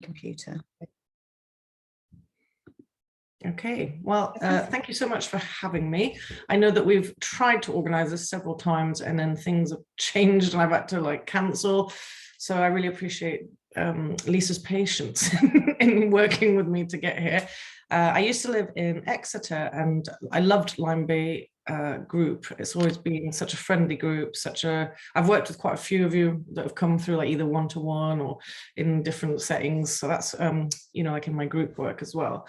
computer. Okay, well, thank you so much for having me. I know that we've tried to organize this several times and then things have changed and I've had to like cancel. So I really appreciate Lisa's patience in working with me to get here. I used to live in Exeter and I loved Lyme Bay group. It's always been such a friendly group, I've worked with quite a few of you that have come through like either one-to-one or in different settings. So that's, like in my group work as well.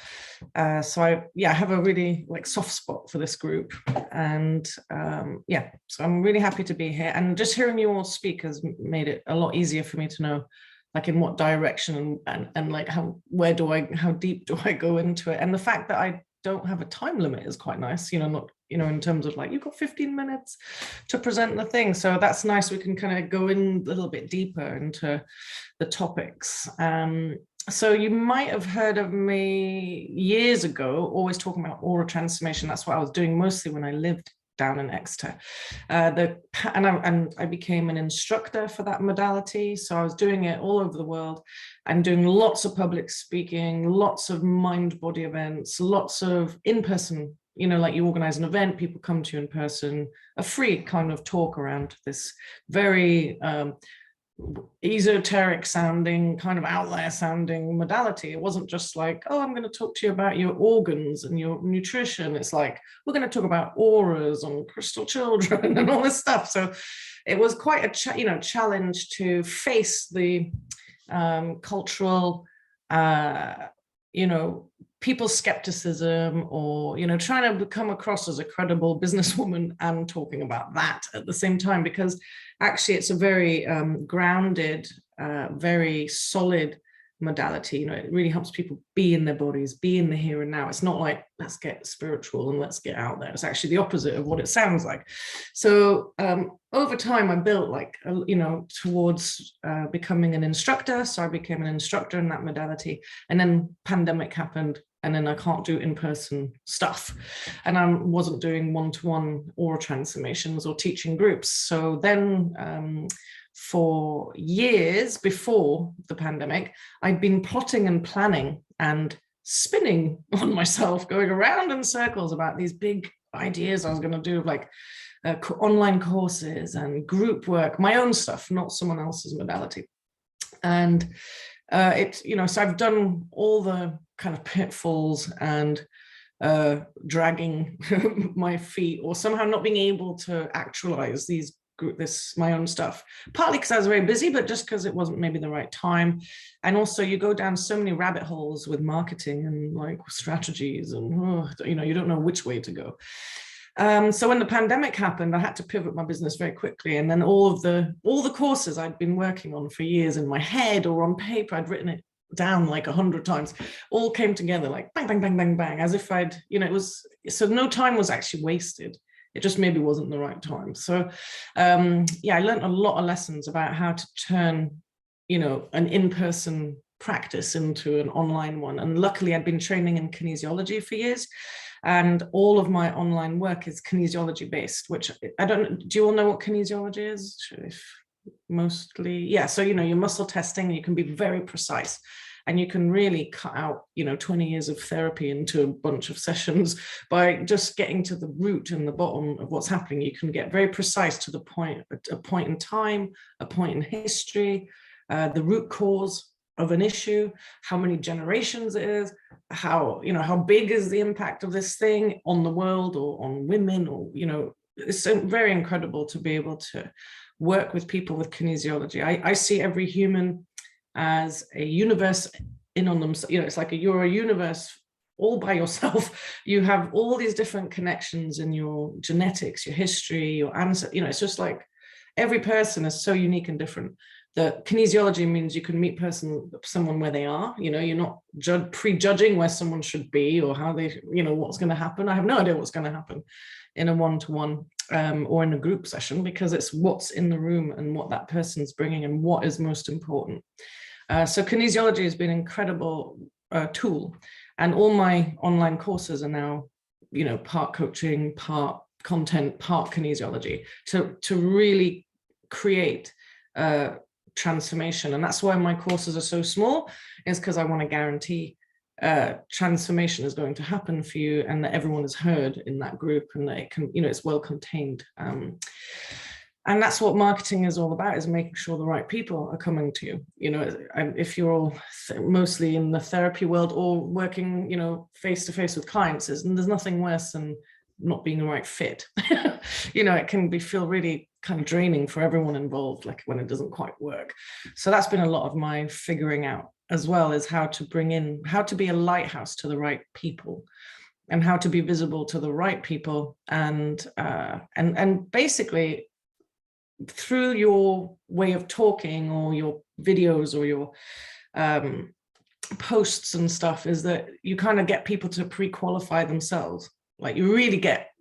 So I have a really like soft spot for this group and so I'm really happy to be here, and just hearing you all speak has made it a lot easier for me to know like in what direction and like how deep do I go into it, and the fact that I don't have a time limit is quite nice, not in terms of like you've got 15 minutes to present the thing. So that's nice. We can kind of go in a little bit deeper into the topics. So you might have heard of me years ago, always talking about aura transformation. That's what I was doing mostly when I lived down in Exeter. I became an instructor for that modality. So I was doing it all over the world and doing lots of public speaking, lots of mind-body events, lots of in-person, like you organize an event, people come to you in person, a free kind of talk around this very esoteric sounding, kind of outlier sounding modality. It wasn't just like, oh, I'm going to talk to you about your organs and your nutrition. It's like, we're going to talk about auras and crystal children and all this stuff. So it was quite a challenge to face the cultural people's skepticism, or trying to come across as a credible businesswoman and talking about that at the same time, because actually it's a very grounded, very solid modality. It really helps people be in their bodies, be in the here and now. It's not like let's get spiritual and let's get out there. It's actually the opposite of what it sounds like. So over time I built towards becoming an instructor. So I became an instructor in that modality, and then pandemic happened, and then I can't do in-person stuff, and I wasn't doing one-to-one aura transformations or teaching groups. So then for years before the pandemic, I'd been plotting and planning and spinning on myself, going around in circles about these big ideas I was going to do, like online courses and group work, my own stuff, not someone else's modality. And so I've done all the kind of pitfalls and dragging my feet, or somehow not being able to actualize my own stuff, partly because I was very busy, but just because it wasn't maybe the right time. And also you go down so many rabbit holes with marketing and like strategies, and you don't know which way to go. So when the pandemic happened, I had to pivot my business very quickly. And then all the courses I'd been working on for years in my head or on paper, I'd written it down like 100 times, all came together like bang, bang, bang, bang, bang, as if so no time was actually wasted. It just maybe wasn't the right time. So I learned a lot of lessons about how to turn, an in-person practice into an online one. And luckily I'd been training in kinesiology for years, and all of my online work is kinesiology based, which do you all know what kinesiology is? Mostly, yeah. So, your muscle testing, you can be very precise, and you can really cut out, 20 years of therapy into a bunch of sessions by just getting to the root and the bottom of what's happening. You can get very precise to a point in time, a point in history, the root cause of an issue, how many generations it is, how big is the impact of this thing on the world or on women, or, it's very incredible to be able to work with people with kinesiology. I see every human as a universe in on them. It's like you're a universe all by yourself. You have all these different connections in your genetics, your history, your ancestors. It's just like every person is so unique and different. The kinesiology means you can meet someone where they are. You're not prejudging where someone should be or how they, what's going to happen. I have no idea what's going to happen in a one-to-one or in a group session, because it's what's in the room and what that person's bringing and what is most important. So kinesiology has been an incredible tool, and all my online courses are now, part coaching, part content, part kinesiology, to really create transformation. And that's why my courses are so small, is because I want to guarantee transformation is going to happen for you, and that everyone is heard in that group, and that it can, it's well contained. And that's what marketing is all about, is making sure the right people are coming to you. If you're all mostly in the therapy world or working, face to face with clients, and there's nothing worse than not being the right fit. It can feel really kind of draining for everyone involved, like when it doesn't quite work. So that's been a lot of my figuring out, as well as how to be a lighthouse to the right people, and how to be visible to the right people, and basically through your way of talking, or your videos, or your posts and stuff, is that you kind of get people to pre-qualify themselves. Like, you really get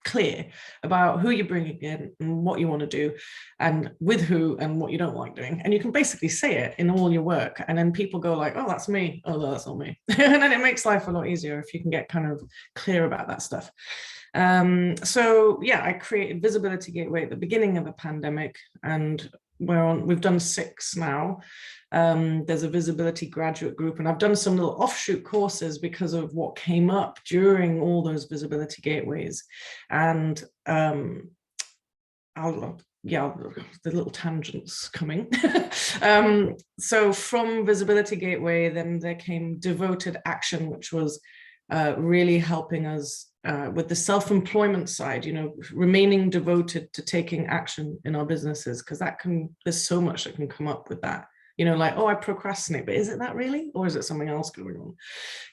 clear about who you're bringing in and what you want to do, and with who, and what you don't like doing. And you can basically say it in all your work, and then people go like, oh, that's me. Oh, no, that's not me. And then it makes life a lot easier if you can get kind of clear about that stuff. So yeah, I created Visibility Gateway at the beginning of the pandemic, and we've done 6 now. There's a visibility graduate group, and I've done some little offshoot courses because of what came up during all those visibility gateways. And the little tangents coming. So from Visibility Gateway, then there came Devoted Action, which was really helping us with the self-employment side, remaining devoted to taking action in our businesses, because there's so much that can come up with that. Like, oh, I procrastinate, but is it that really? Or is it something else going on?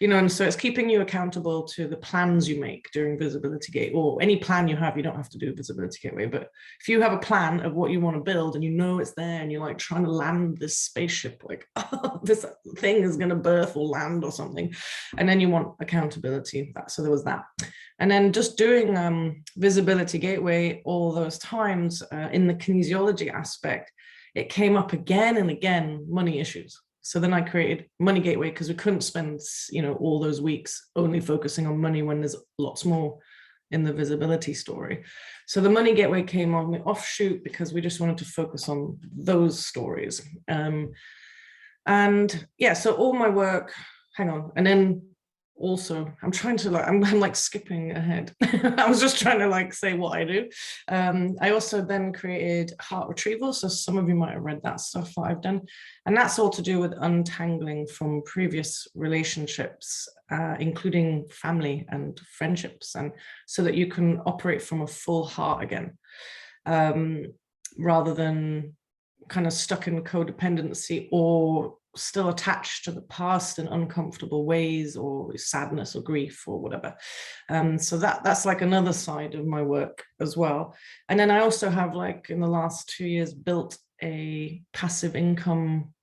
And so it's keeping you accountable to the plans you make during Visibility Gateway, or any plan you have. You don't have to do Visibility Gateway, but if you have a plan of what you want to build, and it's there, and you're like trying to land this spaceship, like, oh, this thing is going to birth or land or something, and then you want accountability. So there was that. And then just doing Visibility Gateway all those times in the kinesiology aspect, it came up again and again, money issues. So then I created Money Gateway, because we couldn't spend, all those weeks only focusing on money when there's lots more in the visibility story. So the Money Gateway came on the offshoot, because we just wanted to focus on those stories. And yeah, so all my work, hang on. And then also, I'm trying to I'm like skipping ahead. I was just trying to say what I do. I also then created Heart Retrieval. So some of you might have read that stuff that I've done. And that's all to do with untangling from previous relationships, including family and friendships, and so that you can operate from a full heart again, rather than kind of stuck in codependency, or still attached to the past in uncomfortable ways, or sadness or grief or whatever. So that's like another side of my work as well. And then I also have, in the last 2 years, built a passive income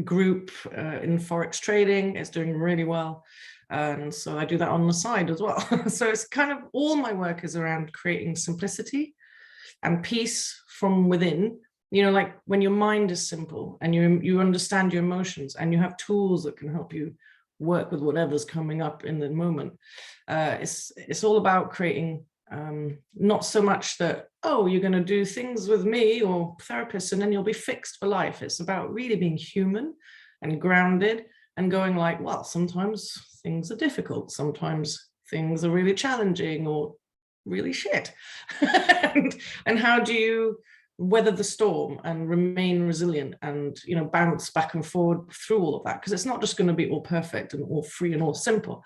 group in Forex trading. It's doing really well. And so I do that on the side as well. So it's kind of, all my work is around creating simplicity and peace from within. When your mind is simple, and you understand your emotions, and you have tools that can help you work with whatever's coming up in the moment. It's all about creating, not so much that, oh, you're going to do things with me or therapists and then you'll be fixed for life. It's about really being human and grounded, and going well, sometimes things are difficult. Sometimes things are really challenging or really shit. and how do you weather the storm and remain resilient, and bounce back and forward through all of that? Because it's not just going to be all perfect and all free and all simple.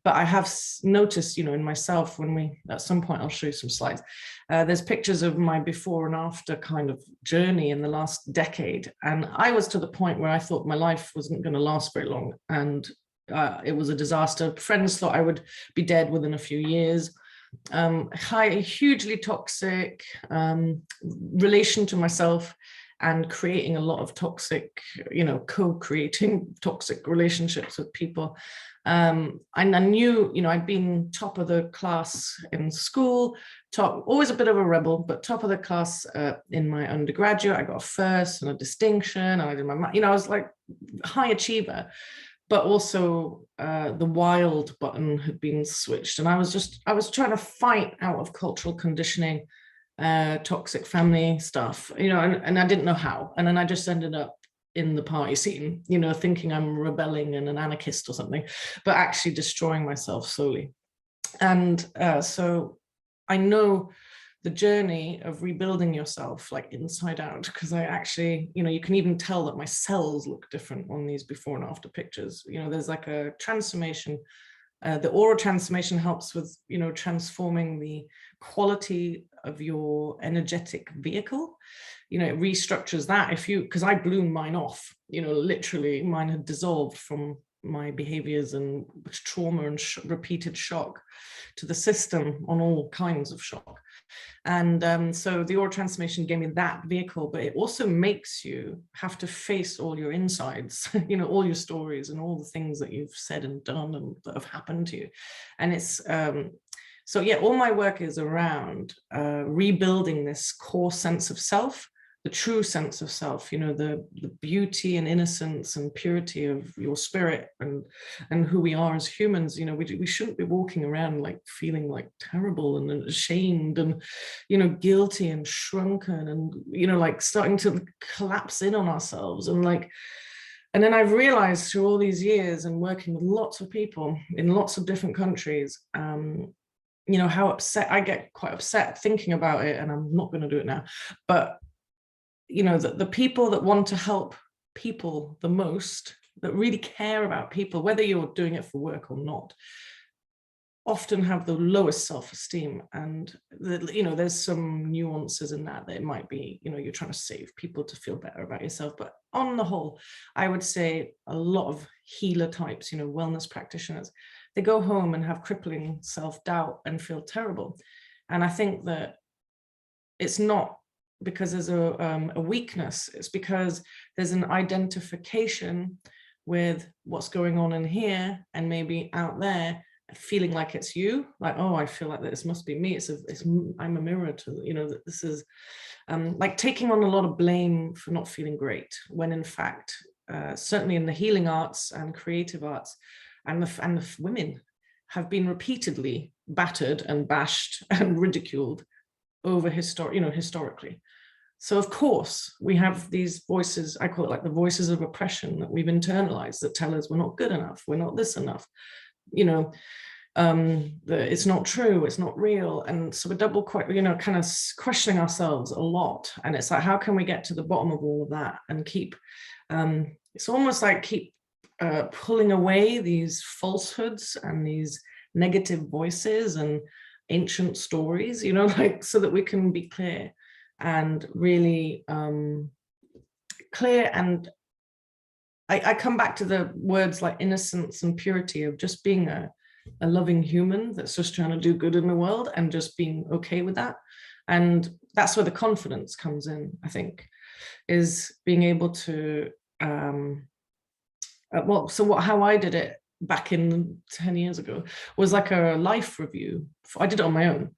But I have noticed, in myself, when we, at some point, I'll show you some slides. There's pictures of my before and after kind of journey in the last decade. And I was to the point where I thought my life wasn't going to last very long. And it was a disaster. Friends thought I would be dead within a few years. Hugely toxic relation to myself, and creating a lot of toxic, co-creating toxic relationships with people. And I knew, I'd been top of the class in school, always a bit of a rebel, but top of the class in my undergraduate. I got a first and a distinction, and I did my, I was like high achiever. But also the wild button had been switched. And I was trying to fight out of cultural conditioning toxic family stuff, you know, and I didn't know how. And then I just ended up in the party scene, you know, thinking I'm rebelling and an anarchist or something, but actually destroying myself slowly. And so I know the journey of rebuilding yourself like inside out, because I actually, you know, you can even tell that my cells look different on these before and after pictures. You know, there's like a transformation. The oral transformation helps with, you know, transforming the quality of your energetic vehicle. You know, it restructures that. If you, because I blew mine off, you know, literally mine had dissolved from my behaviors and trauma and repeated shock to the system on all kinds of shock. And so the oral transformation gave me that vehicle, but it also makes you have to face all your insides, you know, all your stories and all the things that you've said and done and that have happened to you. And it's, so yeah, all my work is around rebuilding this core sense of self, the true sense of self, you know, the beauty and innocence and purity of your spirit and who we are as humans. You know, we shouldn't be walking around like feeling like terrible and ashamed and, you know, guilty and shrunken and, you know, like starting to collapse in on ourselves. And like, and then I've realized through all these years and working with lots of people in lots of different countries, you know, how upset I get, quite upset thinking about it, and I'm not going to do it now, but you know, the people that want to help people the most, that really care about people, whether you're doing it for work or not, often have the lowest self-esteem. And you know, there's some nuances in that it might be, you know, you're trying to save people to feel better about yourself, but on the whole, I would say a lot of healer types, you know, wellness practitioners, they go home and have crippling self-doubt and feel terrible. And I think that it's not because there's a weakness, it's because there's an identification with what's going on in here and maybe out there, feeling like it's you, like, oh, I feel like this must be me. I'm a mirror to, you know, that this is like taking on a lot of blame for not feeling great, when in fact, certainly in the healing arts and creative arts, and the women have been repeatedly battered and bashed and ridiculed over historically. So of course we have these voices, I call it like the voices of oppression, that we've internalized, that tell us we're not good enough, we're not this enough, you know, it's not true, it's not real. And so we're you know, kind of questioning ourselves a lot. And it's like, how can we get to the bottom of all of that and keep, it's almost like keep pulling away these falsehoods and these negative voices and ancient stories, you know, like, so that we can be clear and really clear. And I come back to the words like innocence and purity of just being a loving human that's just trying to do good in the world and just being okay with that. And that's where the confidence comes in, I think, is being able to how I did it back in 10 years ago was like a life review. I did it on my own.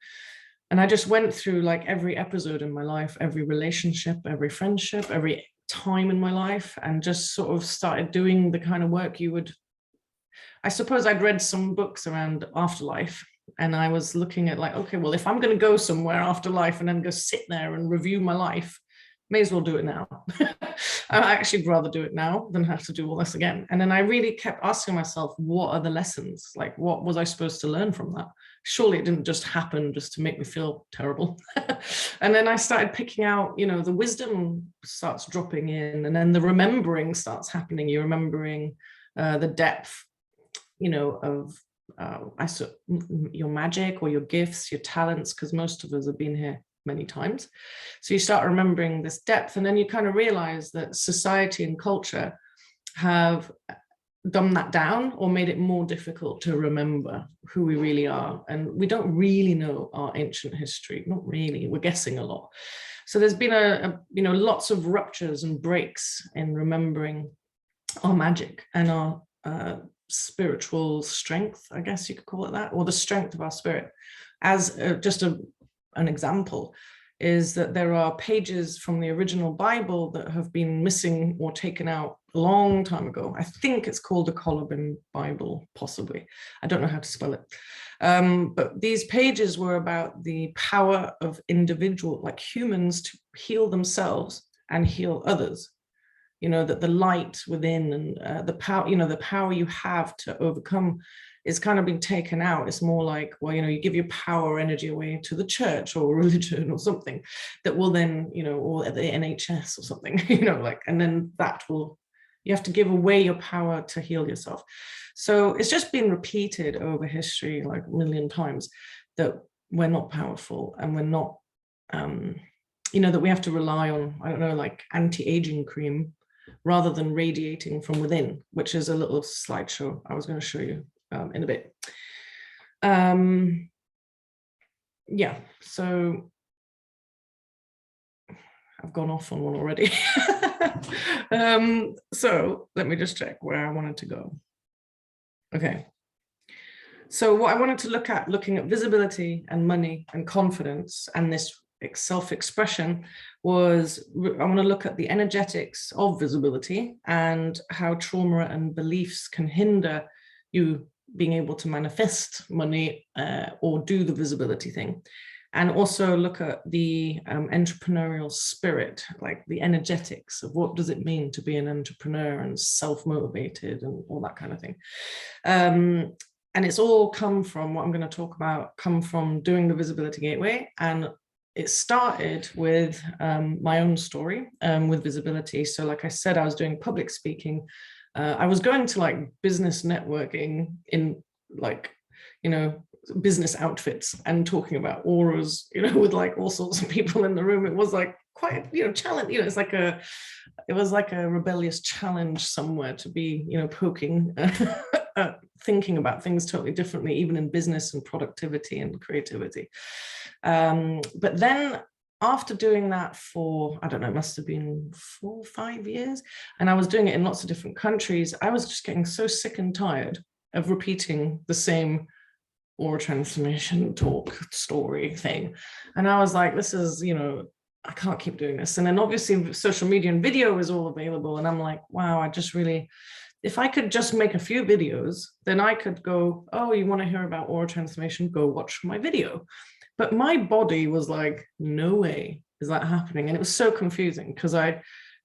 And I just went through like every episode in my life, every relationship, every friendship, every time in my life, and just sort of started doing the kind of work you would, I suppose I'd read some books around afterlife, and I was looking at like, okay, well, if I'm going to go somewhere after life and then go sit there and review my life, may as well do it now. I actually rather do it now than have to do all this again. And then I really kept asking myself, what are the lessons? Like, what was I supposed to learn from that? Surely it didn't just happen just to make me feel terrible. And then I started picking out, you know, the wisdom starts dropping in, and then the remembering starts happening. You're remembering the depth, you know, of your magic or your gifts, your talents, because most of us have been here many times. So you start remembering this depth, and then you kind of realize that society and culture have dumbed that down or made it more difficult to remember who we really are. And we don't really know our ancient history, not really, we're guessing a lot. So there's been you know, lots of ruptures and breaks in remembering our magic and our spiritual strength, I guess you could call it that, or the strength of our spirit. As just an example, is that there are pages from the original Bible that have been missing or taken out a long time ago. I think it's called the Colobin Bible, possibly. I don't know how to spell it. But these pages were about the power of individual, like humans, to heal themselves and heal others. You know, that the light within and the power, you know, the power you have to overcome is kind of being taken out. It's more like, well, you know, you give your power energy away to the church or religion or something that will then, you know, or the NHS or something, you know, like, and then that will, you have to give away your power to heal yourself. So it's just been repeated over history like a million times that we're not powerful and we're not, you know, that we have to rely on, I don't know, like anti-aging cream rather than radiating from within, which is a little slideshow I was going to show you in a bit. Yeah, so I've gone off on one already. So let me just check where I wanted to go. Okay. So what I wanted to look at, looking at visibility and money and confidence and this self-expression, was I want to look at the energetics of visibility and how trauma and beliefs can hinder you being able to manifest money or do the visibility thing. And also look at the entrepreneurial spirit, like the energetics of what does it mean to be an entrepreneur and self-motivated and all that kind of thing. And it's all come from what I'm going to talk about, come from doing the Visibility Gateway. And it started with my own story with visibility. So like I said, I was doing public speaking. I was going to like business networking in like, you know, business outfits and talking about auras, you know, with like all sorts of people in the room. It was like quite, you know, challenge, you know, it's like it was like a rebellious challenge somewhere to be, you know, poking, thinking about things totally differently, even in business and productivity and creativity. But then after doing that for, I don't know, it must have been 4 or 5 years, and I was doing it in lots of different countries, I was just getting so sick and tired of repeating the same aura transformation talk story thing. And I was like, this is, you know, I can't keep doing this. And then obviously social media and video is all available. And I'm like, wow, I just really, if I could just make a few videos, then I could go, oh, you want to hear about aura transformation? Go watch my video. But my body was like, no way is that happening. And it was so confusing because I,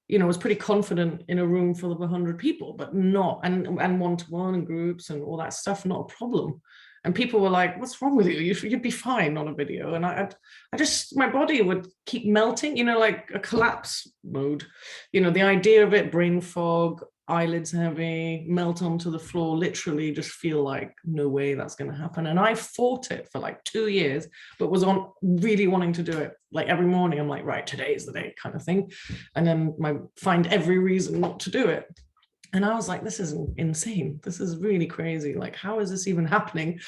you know, was pretty confident in a room full of 100 people, but not, and one-to-one and groups and all that stuff, not a problem. And people were like, what's wrong with you? You'd be fine on a video. And I just, my body would keep melting, you know, like a collapse mode. You know, the idea of it, brain fog, eyelids heavy, melt onto the floor, literally just feel like, no way that's going to happen. And I fought it for like 2 years, but was on really wanting to do it. Like every morning, I'm like, right, today is the day kind of thing. And then find every reason not to do it. And I was like, this is insane. This is really crazy. Like, how is this even happening?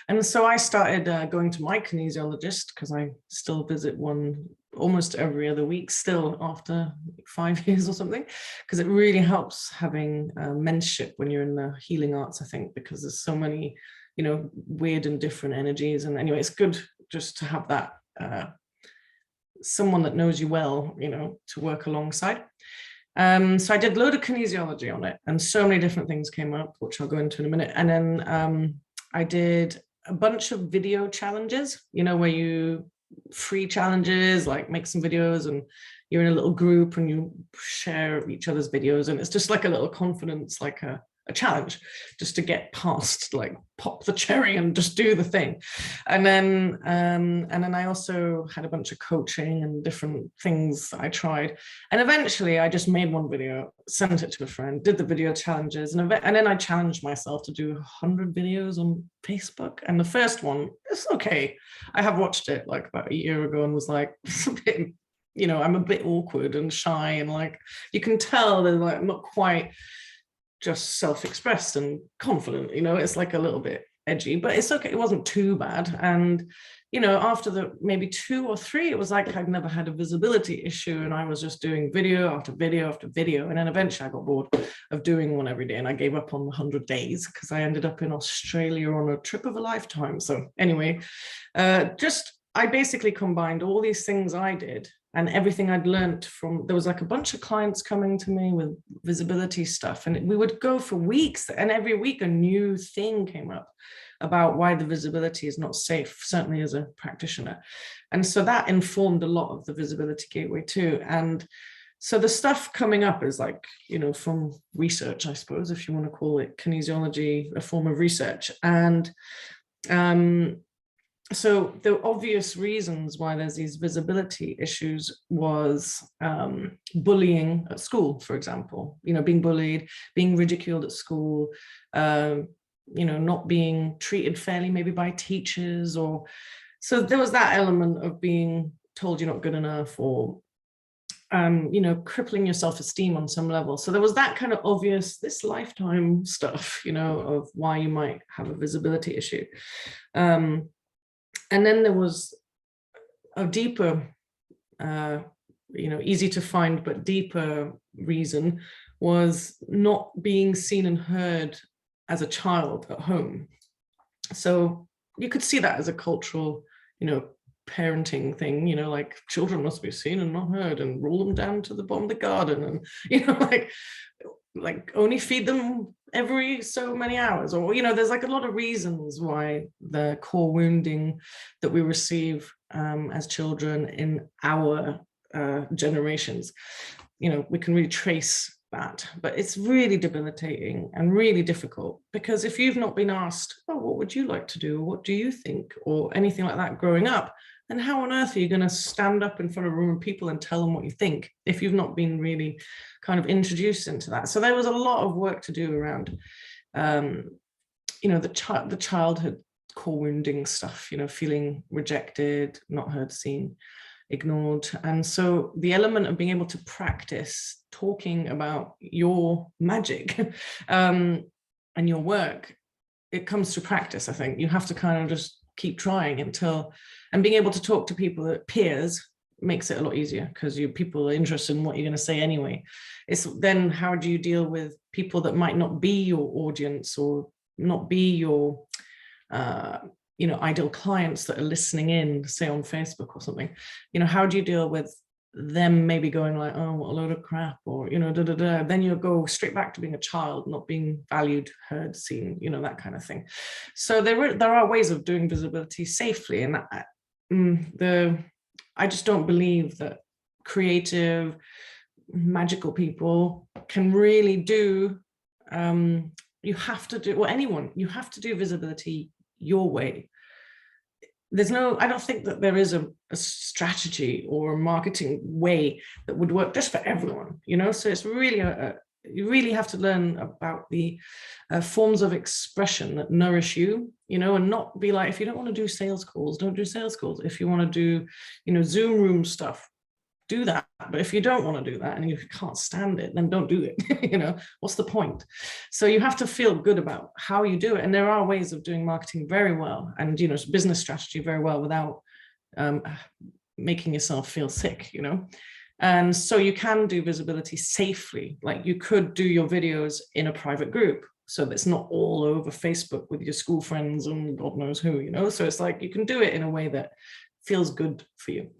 And so I started going to my kinesiologist, because I still visit one almost every other week still after 5 years or something, because it really helps having mentorship when you're in the healing arts, I think, because there's so many, you know, weird and different energies. And anyway, it's good just to have that someone that knows you well, you know, to work alongside. So I did a load of kinesiology on it, and so many different things came up, which I'll go into in a minute. And then I did a bunch of video challenges, you know, where you free challenges, like make some videos and you're in a little group and you share each other's videos. And it's just like a little confidence, like a challenge just to get past, like pop the cherry and just do the thing. And then I also had a bunch of coaching and different things I tried. And eventually I just made one video, sent it to a friend, did the video challenges. And then I challenged myself to do 100 videos on Facebook. And the first one, it's okay. I have watched it like about a year ago and was like, it's a bit, you know, I'm a bit awkward and shy. And like, you can tell they're like not quite just self-expressed and confident, you know, it's like a little bit edgy, but it's okay. It wasn't too bad. And, you know, after the maybe 2 or 3, it was like I'd never had a visibility issue, and I was just doing video after video after video. And then eventually I got bored of doing one every day, and I gave up on the 100 days because I ended up in Australia on a trip of a lifetime. So anyway, just I basically combined all these things I did and everything I'd learned from, there was like a bunch of clients coming to me with visibility stuff, and we would go for weeks, and every week a new thing came up about why the visibility is not safe, certainly as a practitioner. And so that informed a lot of the visibility gateway too. And so the stuff coming up is like, you know, from research, I suppose, if you want to call it kinesiology, a form of research. And so the obvious reasons why there's these visibility issues was bullying at school, for example, you know, being bullied, being ridiculed at school, you know, not being treated fairly, maybe by teachers, or so there was that element of being told you're not good enough, or you know, crippling your self-esteem on some level. So there was that kind of obvious, this lifetime stuff, you know, of why you might have a visibility issue. And then there was a deeper, you know, easy to find but deeper reason was not being seen and heard as a child at home. So you could see that as a cultural, you know, parenting thing, you know, like children must be seen and not heard, and roll them down to the bottom of the garden, and, you know, like only feed them every so many hours, or, you know, there's like a lot of reasons why the core wounding that we receive as children in our generations, you know, we can really trace that, but it's really debilitating and really difficult, because if you've not been asked, oh, what would you like to do, or what do you think, or anything like that growing up, then how on earth are you going to stand up in front of a room of people and tell them what you think if you've not been really kind of introduced into that? So there was a lot of work to do around, you know, the childhood core wounding stuff, you know, feeling rejected, not heard, seen, ignored. And so the element of being able to practice talking about your magic and your work, it comes to practice. I think you have to kind of just keep trying until, and being able to talk to people, that peers, makes it a lot easier, because people are interested in what you're going to say anyway. It's then, how do you deal with people that might not be your audience, or not be your you know, ideal clients that are listening in, say on Facebook or something? You know, how do you deal with them maybe going like, oh, what a load of crap, or, you know, da da da. Then you go straight back to being a child, not being valued, heard, seen, you know, that kind of thing. So there are ways of doing visibility safely, and I just don't believe that creative, magical people can really do. You have to do, or anyone, you have to do visibility your way. There's no, I don't think that there is a strategy or a marketing way that would work just for everyone, you know? So it's really you really have to learn about the forms of expression that nourish you, you know, and not be like, if you don't want to do sales calls, don't do sales calls. If you want to do, you know, Zoom room stuff, do that. But if you don't want to do that and you can't stand it, then don't do it. You know, what's the point? So you have to feel good about how you do it. And there are ways of doing marketing very well, and, you know, business strategy very well, without making yourself feel sick, you know. And so you can do visibility safely. Like, you could do your videos in a private group, so that it's not all over Facebook with your school friends and God knows who, you know. So it's like, you can do it in a way that feels good for you.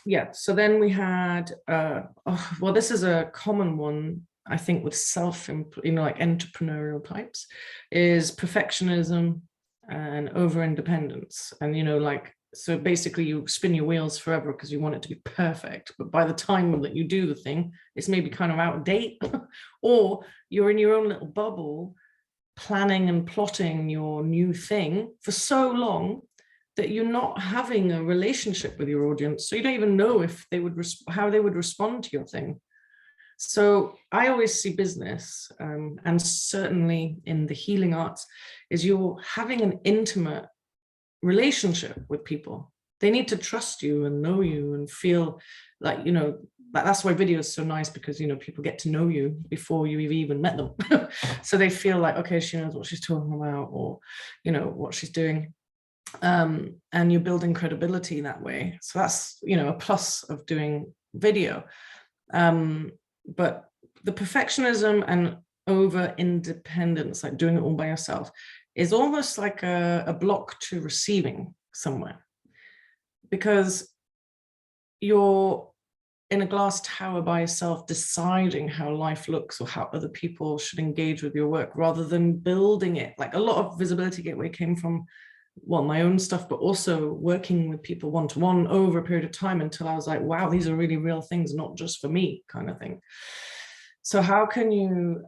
Yeah, so then we had, well, this is a common one, I think, with you know, like entrepreneurial types, is perfectionism and over-independence. And, you know, like, so basically you spin your wheels forever because you want it to be perfect. But by the time that you do the thing, it's maybe kind of out of date, or you're in your own little bubble, planning and plotting your new thing for so long that you're not having a relationship with your audience. So you don't even know if they would how they would respond to your thing. So I always see business, and certainly in the healing arts, is you're having an intimate relationship with people. They need to trust you and know you and feel like, you know, that's why video is so nice, because, you know, people get to know you before you even met them. So they feel like, okay, she knows what she's talking about, or, you know, what she's doing. And you're building credibility that way. So that's, you know, a plus of doing video. But the perfectionism and over independence, like doing it all by yourself, is almost like a block to receiving somewhere, because you're in a glass tower by yourself deciding how life looks or how other people should engage with your work, rather than building it. Like, a lot of Visibility Gateway came from, well, my own stuff, but also working with people one-to-one over a period of time, until I was like, wow, these are really real things, not just for me, kind of thing. So how can you,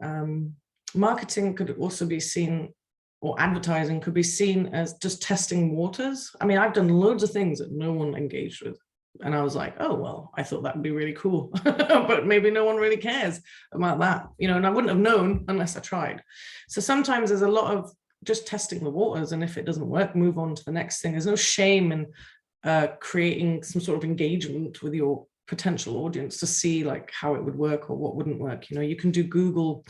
marketing could also be seen, or advertising could be seen as just testing waters. I mean, I've done loads of things that no one engaged with. And I was like, oh, well, I thought that would be really cool, but maybe no one really cares about that, you know, and I wouldn't have known unless I tried. So sometimes there's a lot of just testing the waters, and if it doesn't work, move on to the next thing. There's no shame in creating some sort of engagement with your potential audience to see like how it would work or what wouldn't work. You know, you can do Google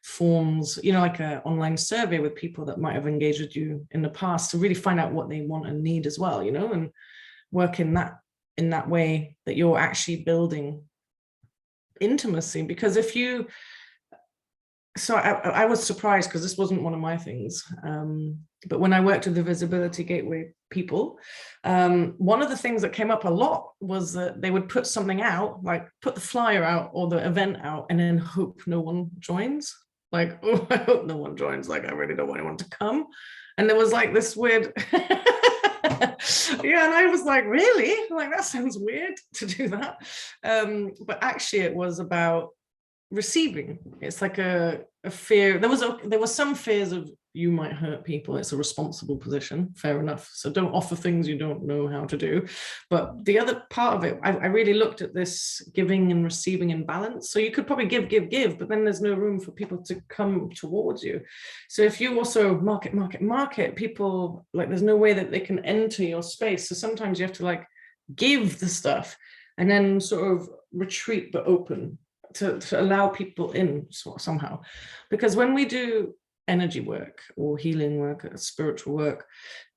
forms, you know, like an online survey with people that might have engaged with you in the past, to really find out what they want and need as well, you know, and work in that way, that you're actually building intimacy. Because if you, so I was surprised, because this wasn't one of my things, but when I worked with the Visibility Gateway people, one of the things that came up a lot was that they would put something out, like put the flyer out or the event out, and then hope no one joins. Like, oh, I hope no one joins. Like, I really don't want anyone to come. And there was like this weird, yeah, and I was like, really? Like, that sounds weird to do that. But actually it was about receiving. It's like a fear. There was some fears of, you might hurt people. It's a responsible position, fair enough. So don't offer things you don't know how to do. But the other part of it, I really looked at this giving and receiving in balance. So you could probably give, but then there's no room for people to come towards you. So if you also market, people, like, there's no way that they can enter your space. So sometimes you have to like give the stuff and then sort of retreat but open to allow people in somehow. Because when we do energy work or healing work, spiritual work,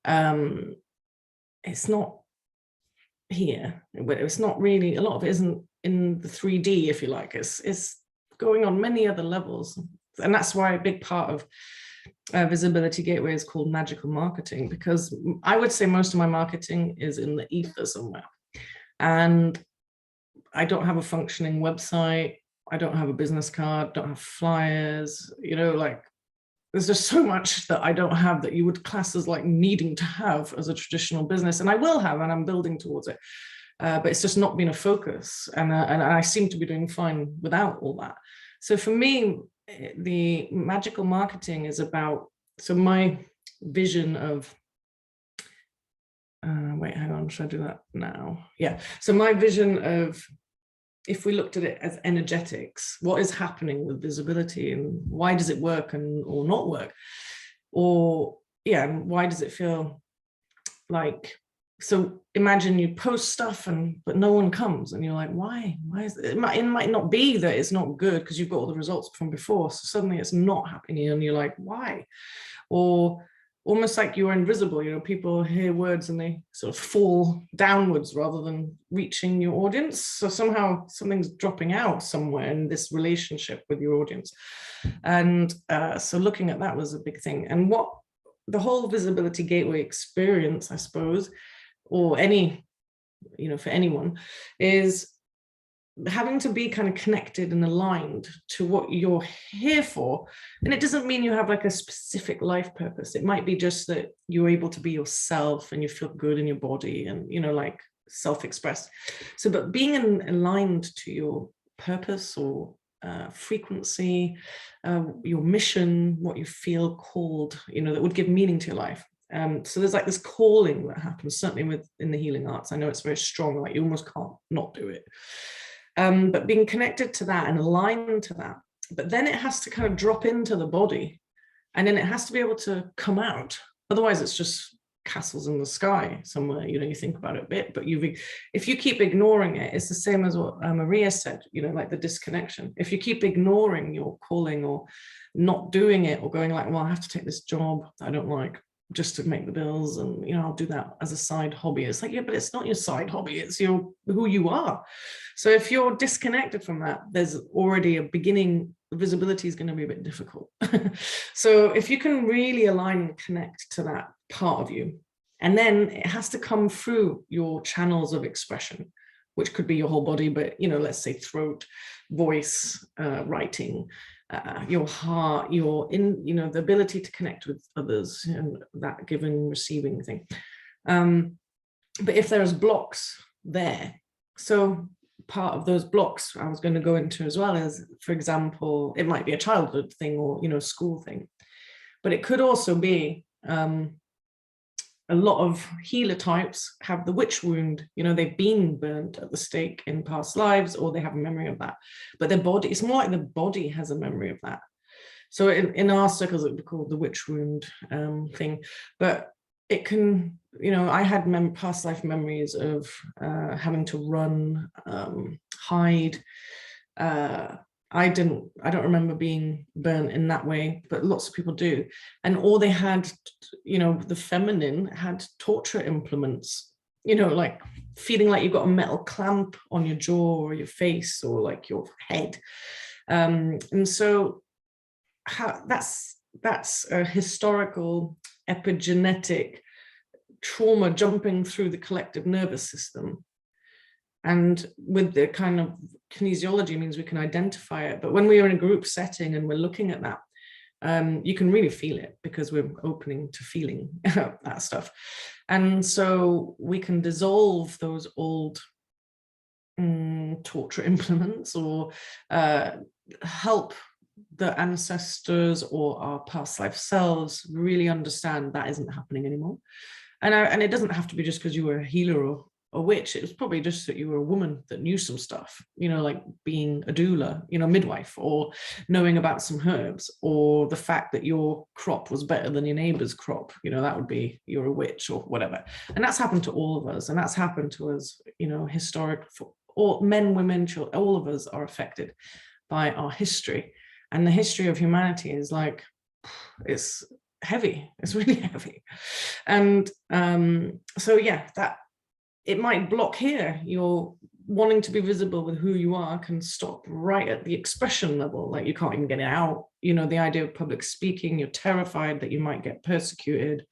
it's not here. It's not really, a lot of it isn't in the 3D, if you like. It's going on many other levels. And that's why a big part of Visibility Gateway is called magical marketing, because I would say most of my marketing is in the ether somewhere. And I don't have a functioning website. I don't have a business card, don't have flyers, you know, like, there's just so much that I don't have that you would class as like needing to have as a traditional business. And I will have, and I'm building towards it. But it's just not been a focus. And I seem to be doing fine without all that. So for me, the magical marketing is about, so my vision of, wait, hang on, should I do that now? Yeah. So my vision of, if we looked at it as energetics, what is happening with visibility, and why does it work and or not work? Or yeah, and why does it feel like, so imagine you post stuff but no one comes, and you're like, why is it? It might not be that it's not good because you've got all the results from before, so suddenly it's not happening and you're like, why? Or almost like you're invisible, you know, people hear words and they sort of fall downwards rather than reaching your audience. So somehow something's dropping out somewhere in this relationship with your audience. And so looking at that was a big thing. And what the whole Visibility Gateway experience, I suppose, or any, you know, for anyone, is having to be kind of connected and aligned to what you're here for. And it doesn't mean you have like a specific life purpose. It might be just that you're able to be yourself and you feel good in your body and, you know, like self-expressed. So, but being aligned to your purpose or frequency, your mission, what you feel called, you know, that would give meaning to your life. So there's like this calling that happens, certainly in the healing arts. I know it's very strong, like you almost can't not do it. But being connected to that and aligned to that, but then it has to kind of drop into the body, and then it has to be able to come out. Otherwise it's just castles in the sky somewhere, you know, you think about it a bit, but if you keep ignoring it, it's the same as what Maria said, you know, like the disconnection. If you keep ignoring your calling or not doing it, or going like, well, I have to take this job I don't like just to make the bills, and, you know, I'll do that as a side hobby. It's like, yeah, but it's not your side hobby, it's who you are. So if you're disconnected from that, there's already a beginning the visibility is going to be a bit difficult. So if you can really align and connect to that part of you, and then it has to come through your channels of expression, which could be your whole body, but, you know, let's say throat, voice, writing, your heart, your you know, the ability to connect with others, and that giving, receiving thing. But if there's blocks there, so part of those blocks I was going to go into as well is, for example, it might be a childhood thing or, you know, school thing, but it could also be a lot of healer types have the witch wound. You know, they've been burnt at the stake in past lives, or they have a memory of that, but their body, it's more like the body has a memory of that. So in our circles, it would be called the witch wound thing, but it can, you know, I had past life memories of having to run, hide. I don't remember being burnt in that way, but lots of people do. And all they had, you know, the feminine had torture implements, you know, like feeling like you've got a metal clamp on your jaw or your face or like your head. And so that's a historical epigenetic trauma jumping through the collective nervous system. And with the kind of kinesiology means we can identify it. But when we are in a group setting and we're looking at that, you can really feel it because we're opening to feeling that stuff. And so we can dissolve those old torture implements, or help the ancestors or our past life selves really understand that isn't happening anymore. And it doesn't have to be just because you were a healer or a witch. It was probably just that you were a woman that knew some stuff, you know, like being a doula, you know, midwife, or knowing about some herbs, or the fact that your crop was better than your neighbor's crop, you know, that would be you're a witch or whatever. And that's happened to all of us, and that's happened to us, you know, historic, for all men, women, children, all of us are affected by our history. And the history of humanity is like, it's heavy, it's really heavy. And so yeah, that it might block here. You're wanting to be visible with who you are can stop right at the expression level, like you can't even get it out. You know, the idea of public speaking, you're terrified that you might get persecuted,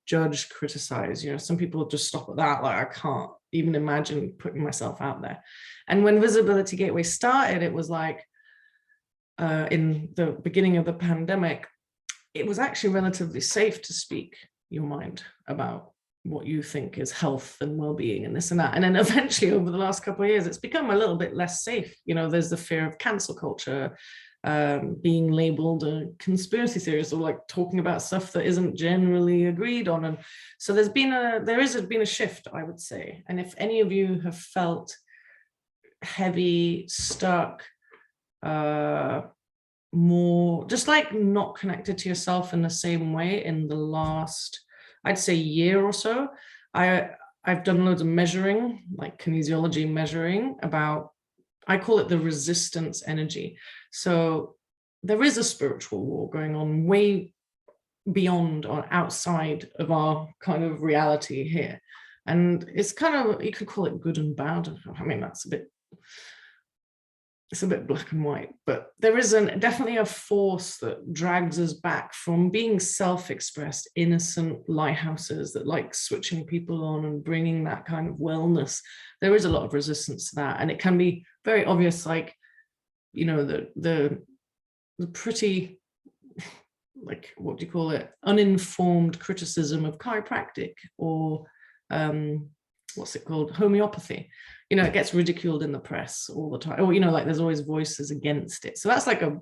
judged, criticized. You know, some people just stop at that, like I can't even imagine putting myself out there. And when Visibility Gateway started, it was like in the beginning of the pandemic, it was actually relatively safe to speak your mind about what you think is health and well-being and this and that. And then eventually over the last couple of years, it's become a little bit less safe. You know, there's the fear of cancel culture, being labeled a conspiracy theorist, or like talking about stuff that isn't generally agreed on. And so there has been a shift, I would say. And if any of you have felt heavy, stuck, more just like not connected to yourself in the same way in the last, I'd say, year or so, I've done loads of measuring, like kinesiology measuring about, I call it the resistance energy. So there is a spiritual war going on way beyond or outside of our kind of reality here. And it's kind of, you could call it good and bad. I mean, it's a bit black and white, but there is definitely a force that drags us back from being self-expressed, innocent lighthouses that like switching people on and bringing that kind of wellness. There is a lot of resistance to that. And it can be very obvious, like, you know, the pretty, like, what do you call it? Uninformed criticism of chiropractic or what's it called? Homeopathy. You know, it gets ridiculed in the press all the time. Or, you know, like there's always voices against it. So that's like a,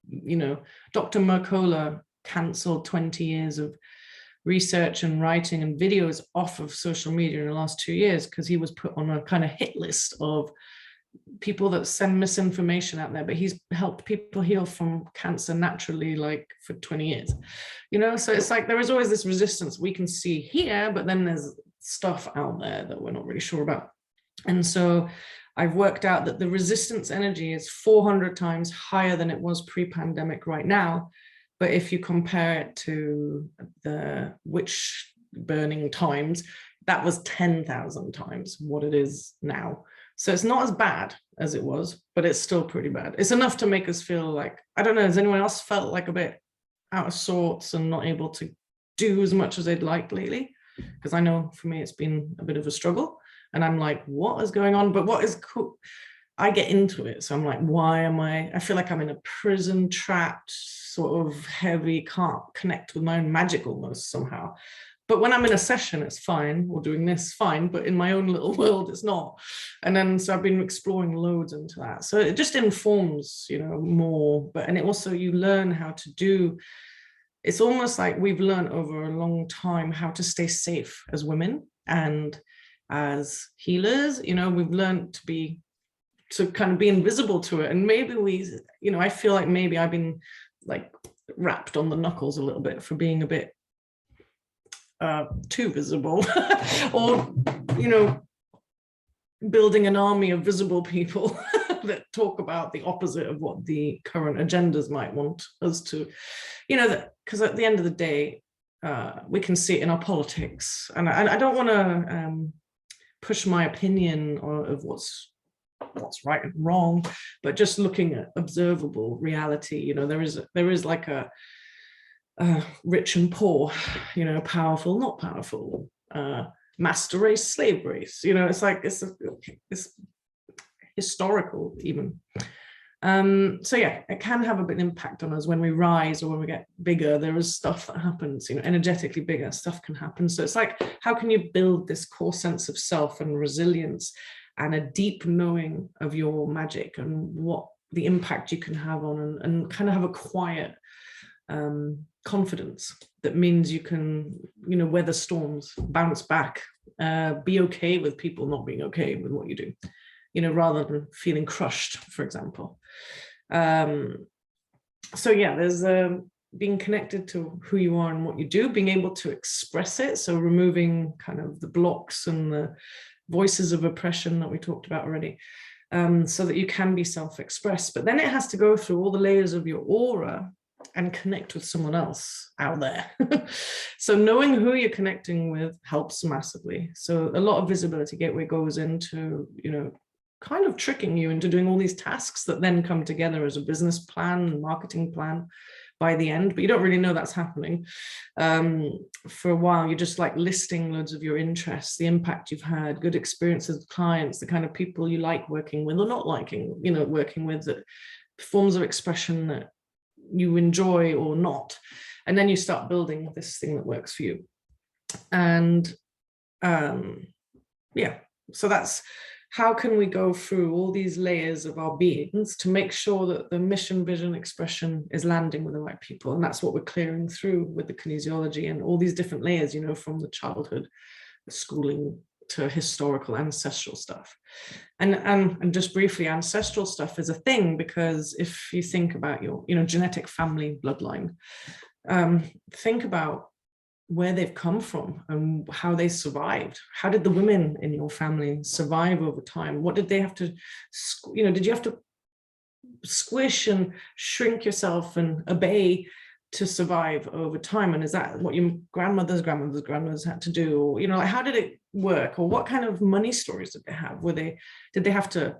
you know, Dr. Mercola canceled 20 years of research and writing and videos off of social media in the last 2 years because he was put on a kind of hit list of people that send misinformation out there, but he's helped people heal from cancer naturally, like for 20 years, you know? So it's like, there is always this resistance we can see here, but then there's stuff out there that we're not really sure about. And so I've worked out that the resistance energy is 400 times higher than it was pre-pandemic right now. But if you compare it to the witch burning times, that was 10,000 times what it is now. So it's not as bad as it was, but it's still pretty bad. It's enough to make us feel like, I don't know, has anyone else felt like a bit out of sorts and not able to do as much as they'd like lately? Because I know for me, it's been a bit of a struggle. And I'm like, what is going on? But what is cool, I get into it. So I'm like, why am I feel like I'm in a prison, trapped, sort of heavy, can't connect with my own magic almost somehow. But when I'm in a session, it's fine, or doing this, fine. But in my own little world, it's not. And then, so I've been exploring loads into that. So it just informs, you know, more. But, and it also, you learn how to do, it's almost like we've learned over a long time how to stay safe as women and as healers. You know, we've learned to kind of be invisible to it. And maybe we, you know, I feel like maybe I've been like wrapped on the knuckles a little bit for being a bit too visible or, you know, building an army of visible people that talk about the opposite of what the current agendas might want us to, you know, because at the end of the day, we can see it in our politics. And I don't want to push my opinion of what's right and wrong, but just looking at observable reality, you know, there is like a rich and poor, you know, powerful, not powerful, master race, slave race, you know, it's like, it's historical even. So yeah, it can have a bit of impact on us when we rise or when we get bigger. There is stuff that happens, you know, energetically bigger stuff can happen. So it's like, how can you build this core sense of self and resilience and a deep knowing of your magic and what the impact you can have on, and kind of have a quiet confidence that means you can, you know, weather storms, bounce back, be okay with people not being okay with what you do, you know, rather than feeling crushed, for example. So yeah, there's being connected to who you are and what you do, being able to express it. So removing kind of the blocks and the voices of oppression that we talked about already, so that you can be self-expressed. But then it has to go through all the layers of your aura and connect with someone else out there. So knowing who you're connecting with helps massively. So a lot of Visibility Gateway goes into, you know, kind of tricking you into doing all these tasks that then come together as a business plan, marketing plan by the end, but you don't really know that's happening. For a while, you're just like listing loads of your interests, the impact you've had, good experiences with clients, the kind of people you like working with or not liking, you know, working with, the forms of expression that you enjoy or not. And then you start building this thing that works for you. And yeah, so that's how can we go through all these layers of our beings to make sure that the mission, vision, expression is landing with the right people. And that's what we're clearing through with the kinesiology and all these different layers, you know, from the childhood, the schooling to historical ancestral stuff. And just briefly, ancestral stuff is a thing because if you think about your, you know, genetic family bloodline, think about where they've come from and how they survived. How did the women in your family survive over time? What did they have to, you know, did you have to squish and shrink yourself and obey to survive over time? And is that what your grandmothers had to do? Or, you know, like, how did it work? Or what kind of money stories did they have? Did they have to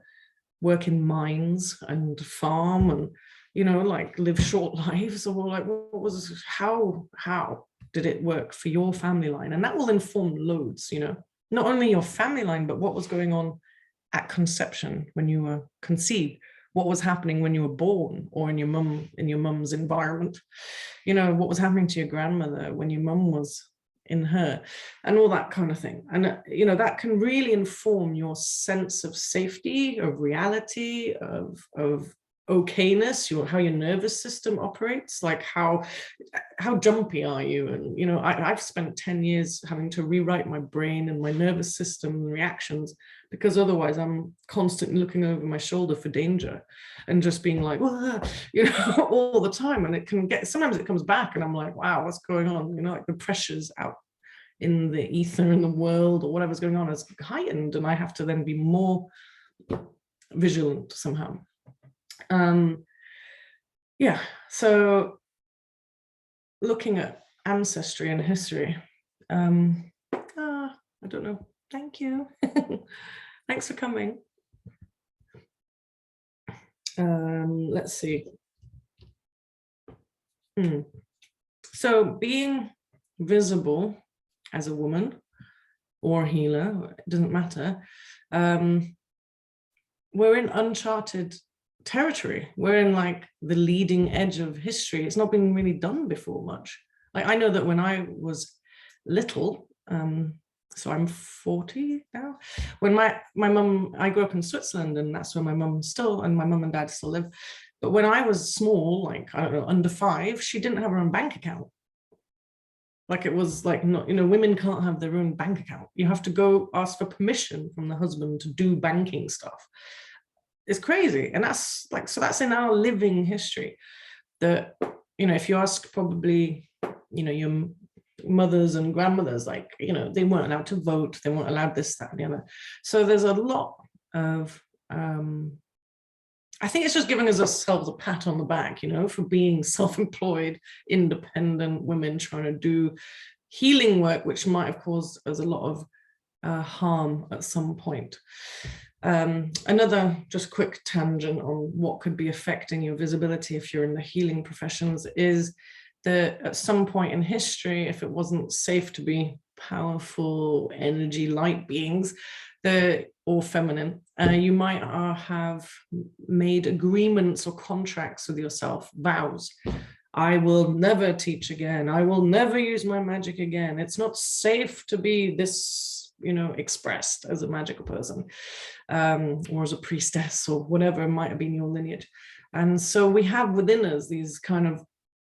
work in mines and farm and, you know, like live short lives? Or like, what was, how did it work for your family line? And that will inform loads, you know, not only your family line, but what was going on at conception when you were conceived, what was happening when you were born, or in your mum's environment, you know, what was happening to your grandmother when your mum was in her, and all that kind of thing. And, you know, that can really inform your sense of safety, of reality, of okayness, how your nervous system operates, like how jumpy are you? And, you know, I've spent 10 years having to rewrite my brain and my nervous system reactions, because otherwise I'm constantly looking over my shoulder for danger and just being like, you know, all the time. And it can sometimes it comes back and I'm like, wow, what's going on? You know, like the pressures out in the ether in the world or whatever's going on is heightened, and I have to then be more vigilant somehow. Yeah, so looking at ancestry and history, I don't know. Thank you. Thanks for coming. Let's see. So being visible as a woman or a healer, it doesn't matter. We're in uncharted territory. We're in like the leading edge of history. It's not been really done before much. Like I know that when I was little, so I'm 40 now, when my mum, I grew up in Switzerland, and that's where my mum and dad still live. But when I was small, like, I don't know, under 5, she didn't have her own bank account. Like it was like, not, women can't have their own bank account. You have to go ask for permission from the husband to do banking stuff. It's crazy. And that's like, so that's in our living history that, if you ask probably, your mothers and grandmothers, like, they weren't allowed to vote. They weren't allowed this, that, and the other. So there's a lot of, I think it's just giving us ourselves a pat on the back, for being self-employed, independent women trying to do healing work, which might have caused us a lot of harm at some point. Another just quick tangent on what could be affecting your visibility if you're in the healing professions is that at some point in history, if it wasn't safe to be powerful energy light beings, or feminine, you might have made agreements or contracts with yourself, vows. I will never teach again. I will never use my magic again. It's not safe to be this, expressed as a magical person, or as a priestess, or whatever might have been your lineage. And so we have within us these kind of,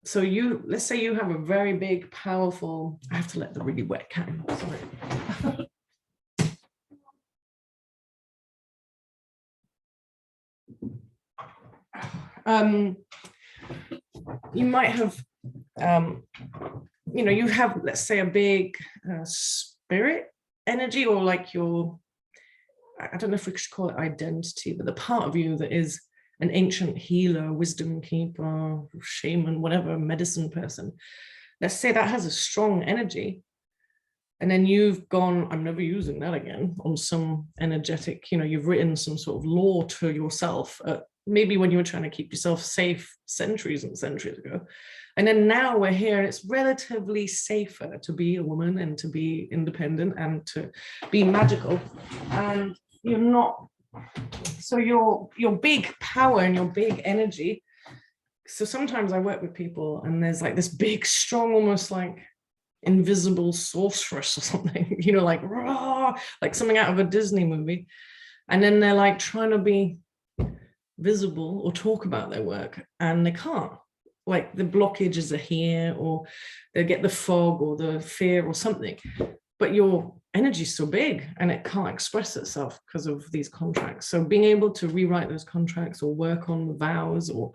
so let's say you have a very big, powerful, I have to let the really wet cat in, sorry. You might have, you have, let's say, a big spirit energy, or like I don't know if we should call it identity, but the part of you that is an ancient healer, wisdom keeper, shaman, whatever, medicine person. Let's say that has a strong energy. And then you've gone, I'm never using that again, on some energetic, you've written some sort of law to yourself, maybe when you were trying to keep yourself safe centuries and centuries ago. And then now we're here, and it's relatively safer to be a woman and to be independent and to be magical. And you're not, so your big power and your big energy. So sometimes I work with people and there's like this big, strong, almost like invisible sorceress or something, like raw, like something out of a Disney movie. And then they're like trying to be visible or talk about their work, and they can't. Like the blockages are here, or they get the fog or the fear or something, but your energy is so big and it can't express itself because of these contracts. So being able to rewrite those contracts, or work on the vows, or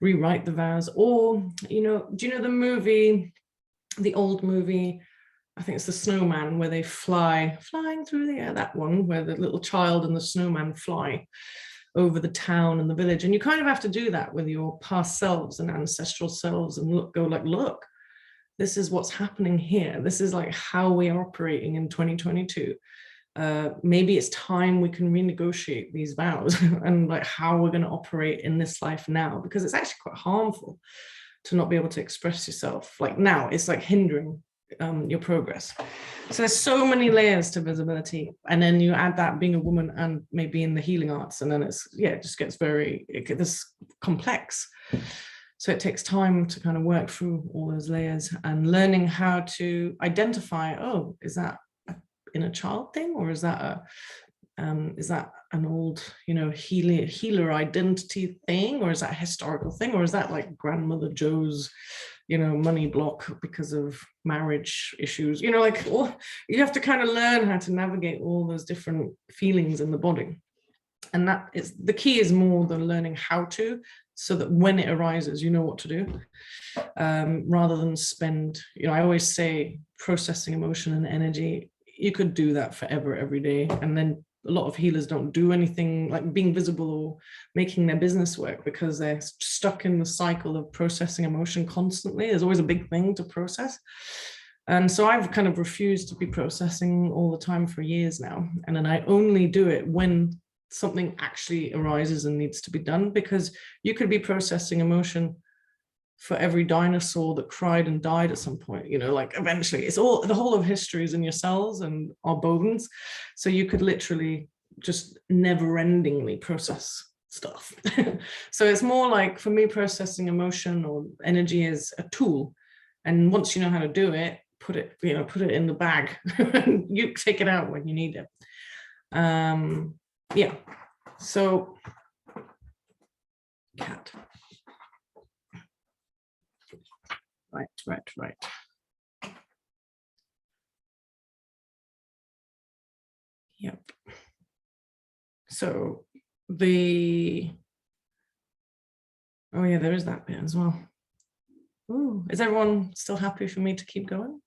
rewrite the vows, or do you know the movie, the old movie, I think it's the snowman, where they flying through the air, that one where the little child and the snowman fly over the town and the village. And you kind of have to do that with your past selves and ancestral selves, and look, this is what's happening here. This is like how we are operating in 2022. Maybe it's time we can renegotiate these vows and like how we're going to operate in this life now, because it's actually quite harmful to not be able to express yourself. Like now it's like hindering your progress. So there's so many layers to visibility, and then you add that being a woman and maybe in the healing arts, and then it just gets this complex. So it takes time to kind of work through all those layers and learning how to identify, oh, is that an inner child thing, or is that an old, healer identity thing, or is that a historical thing, or is that like grandmother Joe's, money block because of marriage issues, you have to kind of learn how to navigate all those different feelings in the body. And that is the key, is more than learning how to, so that when it arises, you know what to do, rather than spend, I always say processing emotion and energy, you could do that forever, every day. And then a lot of healers don't do anything like being visible or making their business work, because they're stuck in the cycle of processing emotion constantly. There's always a big thing to process. And so I've kind of refused to be processing all the time for years now. And then I only do it when something actually arises and needs to be done, because you could be processing emotion for every dinosaur that cried and died at some point, you know, like eventually it's all, the whole of history is in your cells and our bones. So you could literally just never endingly process stuff. So it's more like, for me, processing emotion or energy is a tool. And once you know how to do it, put it in the bag. You take it out when you need it. Yeah. So cat. Right. Yep. So oh yeah, there is that bit as well. Ooh, is everyone still happy for me to keep going?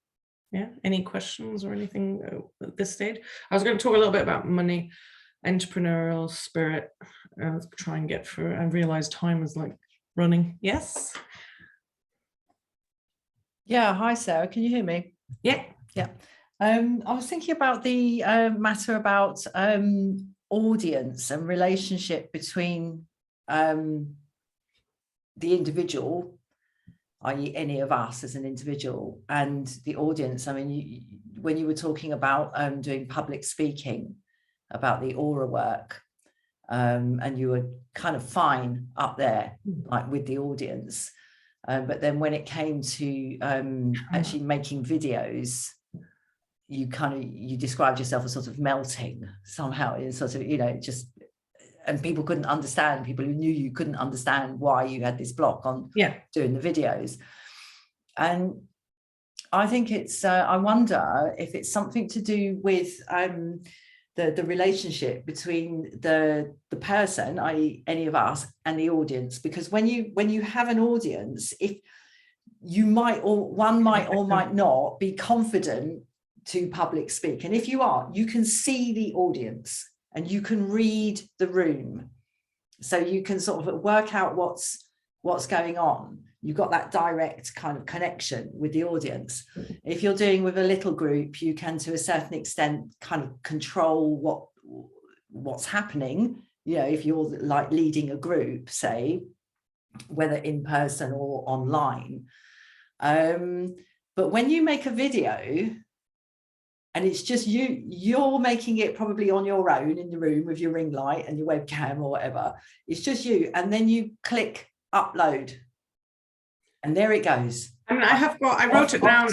Yeah, any questions or anything at this stage? I was going to talk a little bit about money, entrepreneurial spirit, try and get through. I realize time is like running. Yes. Yeah, hi Sarah, can you hear me? Yeah. I was thinking about the matter about audience and relationship between the individual, i.e. any of us as an individual, and the audience. I mean, when you were talking about doing public speaking, about the aura work, and you were kind of fine up there, like with the audience. But then when it came to actually making videos, you described yourself as sort of melting somehow, in sort of, just, and people couldn't understand, people who knew you couldn't understand why you had this block on doing the videos. And I think it's, I wonder if it's something to do with the relationship between the person, i.e. any of us, and the audience. Because when you have an audience, if you might, or one might or might not be confident to public speak, and if you are, you can see the audience and you can read the room, so you can sort of work out what's going on. You've got that direct kind of connection with the audience. If you're doing with a little group, you can, to a certain extent, kind of control what's happening. If you're like leading a group, say, whether in person or online. But when you make a video and it's just you're making it probably on your own in the room with your ring light and your webcam or whatever, it's just you, and then you click upload. And there it goes. I mean, I wrote it down.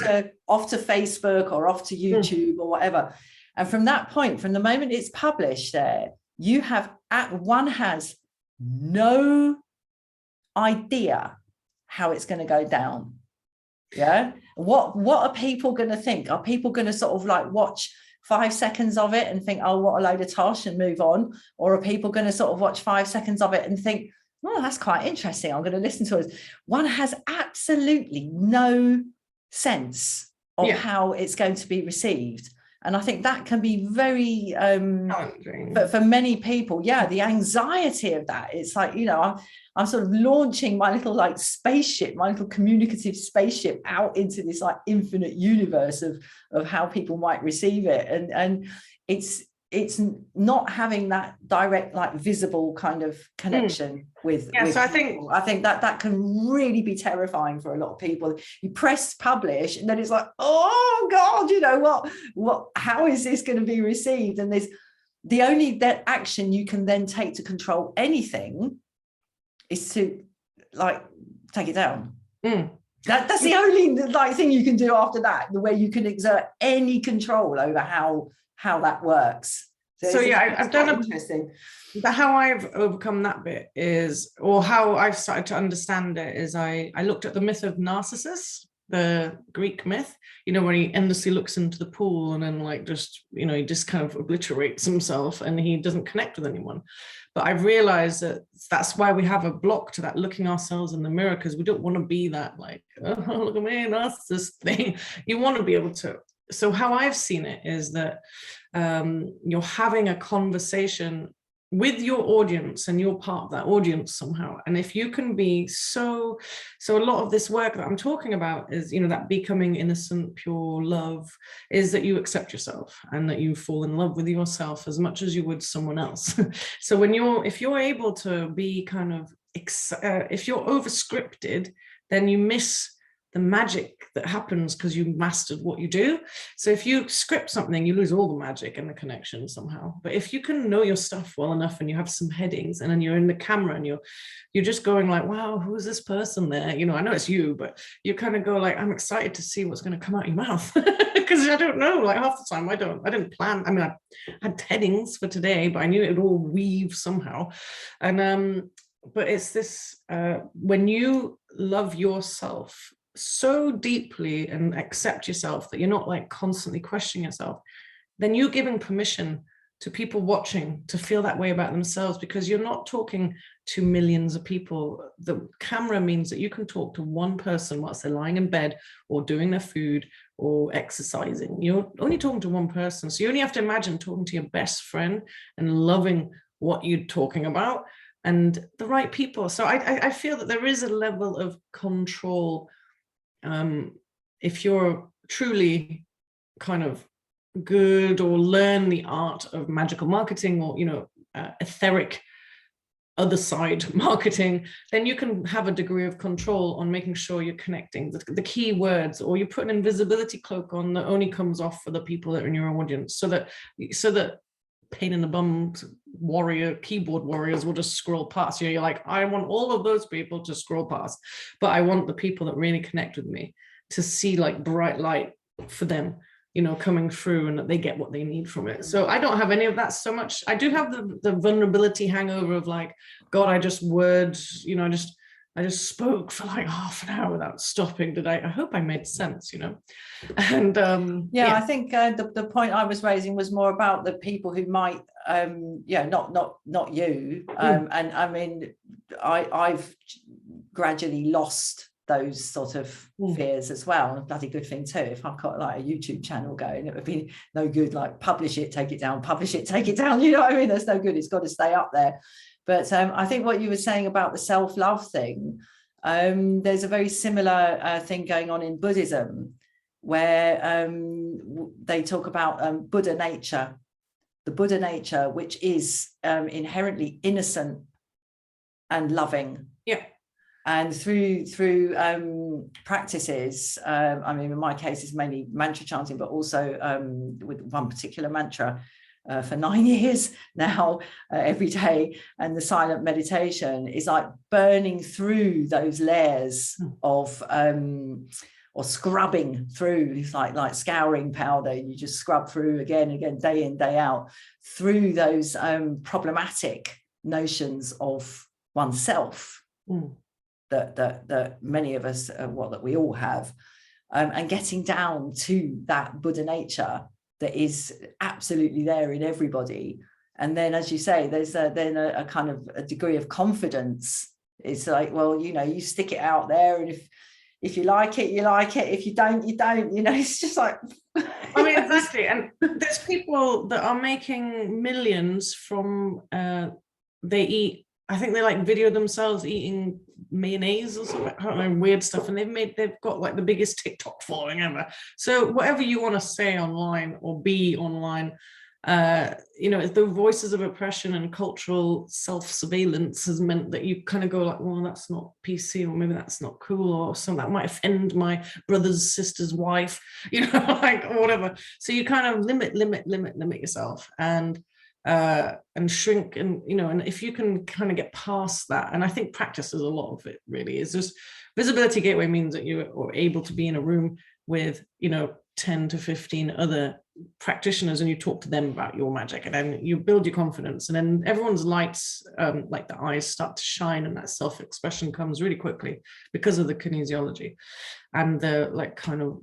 Off to Facebook or off to YouTube or whatever. And from that point, from the moment it's published there, one has no idea how it's going to go down. Yeah. What are people going to think? Are people going to sort of like watch 5 seconds of it and think, oh, what a load of tosh, and move on? Or are people going to sort of watch 5 seconds of it and think, oh, that's quite interesting, I'm going to listen to it? One has absolutely no sense of how it's going to be received. And I think that can be very, but for many people, the anxiety of that, it's like, I'm sort of launching my little like spaceship, my little communicative spaceship out into this like infinite universe of how people might receive it. And it's not having that direct, like visible kind of connection with so I think that can really be terrifying for a lot of people. You press publish and then it's like, oh God, how is this going to be received? And there's that action you can then take to control anything is to like take it down. That's the only like thing you can do after that, the way you can exert any control over how that works. So I've done interesting. How I've overcome that bit is, or how I've started to understand it is, I looked at the myth of Narcissus, the Greek myth, where he endlessly looks into the pool and then like just, he just kind of obliterates himself and he doesn't connect with anyone. But I've realized that that's why we have a block to that looking ourselves in the mirror, because we don't want to be that like, oh, look at me, narcissist thing. You want to be able to. So how I've seen it is that you're having a conversation with your audience, and you're part of that audience somehow. And if you can be so a lot of this work that I'm talking about is, that becoming innocent, pure love, is that you accept yourself and that you fall in love with yourself as much as you would someone else. So if you're able to be kind of, if you're over scripted, then you miss the magic that happens because you mastered what you do. So if you script something, you lose all the magic and the connection somehow. But if you can know your stuff well enough and you have some headings, and then you're in the camera and you're just going like, wow, who is this person there? I know it's you, but you kind of go like, I'm excited to see what's going to come out your mouth. Because I don't know, like half the time I didn't plan. I mean, I had headings for today, but I knew it would all weave somehow. And but it's this, when you love yourself so deeply and accept yourself that you're not like constantly questioning yourself, then you're giving permission to people watching to feel that way about themselves, because you're not talking to millions of people. The camera means that you can talk to one person whilst they're lying in bed or doing their food or exercising. You're only talking to one person. So you only have to imagine talking to your best friend and loving what you're talking about and the right people. So I feel that there is a level of control. If you're truly kind of good or learn the art of magical marketing or, etheric other side marketing, then you can have a degree of control on making sure you're connecting the key words, or you put an invisibility cloak on that only comes off for the people that are in your audience, so that pain in the bum keyboard warriors will just scroll past. You're like, I want all of those people to scroll past, but I want the people that really connect with me to see like bright light for them, coming through, and that they get what they need from it. So I don't have any of that so much. I do have the vulnerability hangover of like, God, I just I just spoke for like half an hour without stopping. I hope I made sense, And I think the point I was raising was more about the people who might not you, and I mean I've gradually lost those sort of fears as well, and a bloody good thing too. If I've got like a YouTube channel going, it would be no good like publish it, take it down, publish it, take it down, you know what I mean? That's no good. It's got to stay up there. But I think what you were saying about the self-love thing, there's a very similar thing going on in Buddhism, where they talk about Buddha nature, the Buddha nature, which is inherently innocent and loving. Yeah. And through practices, I mean, in my case, it's mainly mantra chanting, but also with one particular mantra for 9 years now, every day. And the silent meditation is like burning through those layers of or scrubbing through. It's like scouring powder. You just scrub through again and again, day in, day out, through those problematic notions of oneself that many of us, that we all have, and getting down to that Buddha nature that is absolutely there in everybody. And then, as you say, there's then a kind of a degree of confidence. It's like, well, you stick it out there, and if you like it, you like it. If you don't, you don't. It's just like. I mean, exactly. And there's people that are making millions from they eat. I think they like video themselves eating mayonnaise or something, I don't know, weird stuff, and they've got like the biggest TikTok following ever. So whatever you want to say online or be online, the voices of oppression and cultural self-surveillance has meant that you kind of go like, well, that's not PC, or maybe that's not cool, or something that might offend my brother's sister's wife, like, or whatever. So you kind of limit yourself and shrink, and and if you can kind of get past that, and I think practice is a lot of it, really is just visibility gateway means that you are able to be in a room with 10 to 15 other practitioners, and you talk to them about your magic, and then you build your confidence, and then everyone's lights, like the eyes, start to shine, and that self-expression comes really quickly because of the kinesiology and the like kind of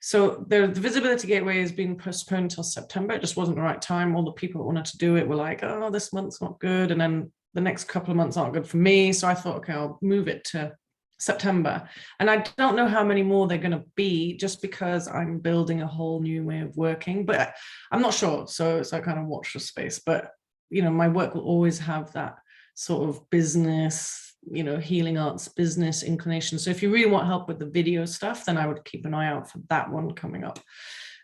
so the visibility gateway has been postponed till September. It just wasn't the right time. All the people that wanted to do it were like, oh, this month's not good, and then the next couple of months aren't good for me. So I thought, okay, I'll move it to September. And I don't know how many more they're going to be, just because I'm building a whole new way of working, but I'm not sure. So I kind of watch the space. But my work will always have that sort of business, healing arts, business inclination. So if you really want help with the video stuff, then I would keep an eye out for that one coming up.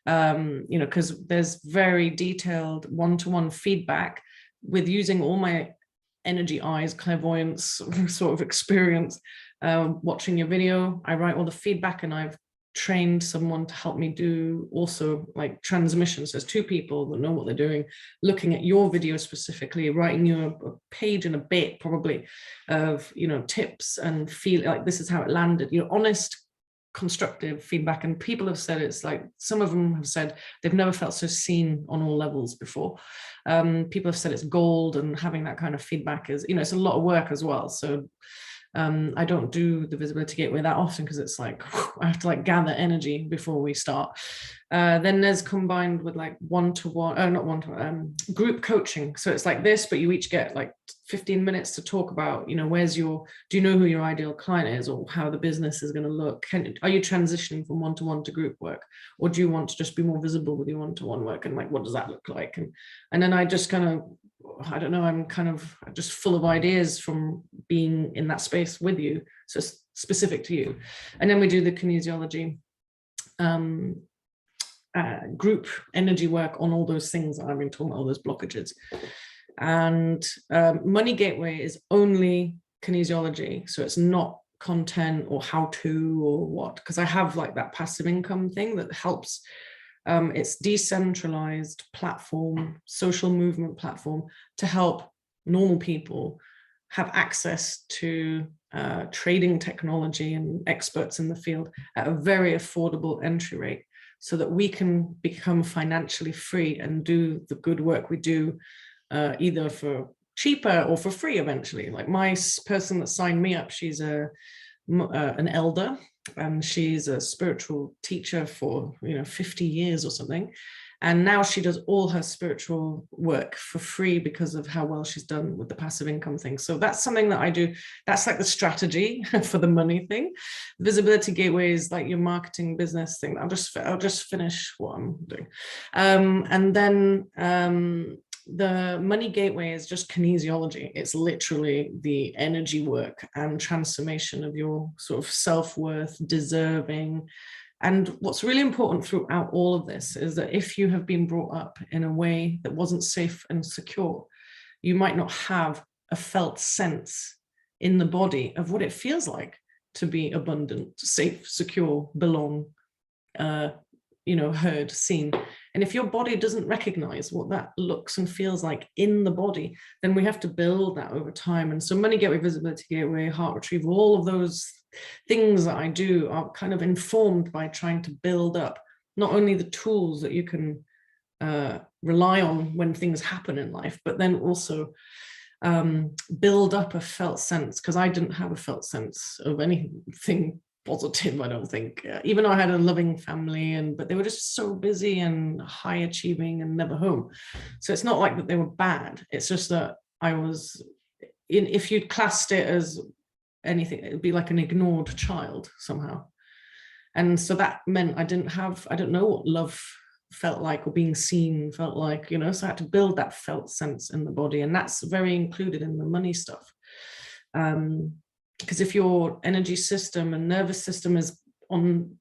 Because there's very detailed one-to-one feedback with using all my energy eyes, clairvoyance sort of experience, watching your video. I write all the feedback, and I've trained someone to help me do also like transmissions. There's two people that know what they're doing, looking at your video specifically, writing you a page and a bit probably of, tips and feel like this is how it landed, honest, constructive feedback. And people have said, it's like, some of them have said they've never felt so seen on all levels before. People have said it's gold, and having that kind of feedback is, it's a lot of work as well. So I don't do the visibility gateway that often, because it's like, I have to like gather energy before we start. Then there's combined with like group coaching. So it's like this, but you each get like 15 minutes to talk about, do you know who your ideal client is, or how the business is going to look? Are you transitioning from one-to-one to group work, or do you want to just be more visible with your one-to-one work? And like, what does that look like? And then I just kind of, I don't know, I'm kind of just full of ideas from being in that space with you. So it's specific to you. And then we do the kinesiology, group energy work on all those things that I've been talking about, all those blockages. And Money Gateway is only kinesiology. So it's not content or how to or what, because I have like that passive income thing that helps. It's decentralized platform, social movement platform to help normal people have access to trading technology and experts in the field at a very affordable entry rate, so that we can become financially free and do the good work we do, either for cheaper or for free eventually. Like my person that signed me up, she's an elder, and she's a spiritual teacher for 50 years or something, and now she does all her spiritual work for free because of how well she's done with the passive income thing. So that's something that I do. That's like the strategy for the money thing. Visibility Gateway is like your marketing business thing. I'll just finish what I'm doing, and then the Money Gateway is just kinesiology. It's literally the energy work and transformation of your sort of self-worth, deserving. And what's really important throughout all of this is that if you have been brought up in a way that wasn't safe and secure, you might not have a felt sense in the body of what it feels like to be abundant, safe, secure, belong, heard, seen. And if your body doesn't recognize what that looks and feels like in the body, then we have to build that over time. And so Money Gateway, Visibility Gateway, Heart Retrieval, all of those things that I do are kind of informed by trying to build up not only the tools that you can rely on when things happen in life, but then also build up a felt sense, because I didn't have a felt sense of anything positive, I don't think, even though I had a loving family, but they were just so busy and high achieving and never home. So it's not like that they were bad. It's just that I was if you classed it as anything, it'd be like an ignored child somehow. And so that meant I don't know what love felt like, or being seen felt like, so I had to build that felt sense in the body. And that's very included in the money stuff. Because if your energy system and nervous system is on,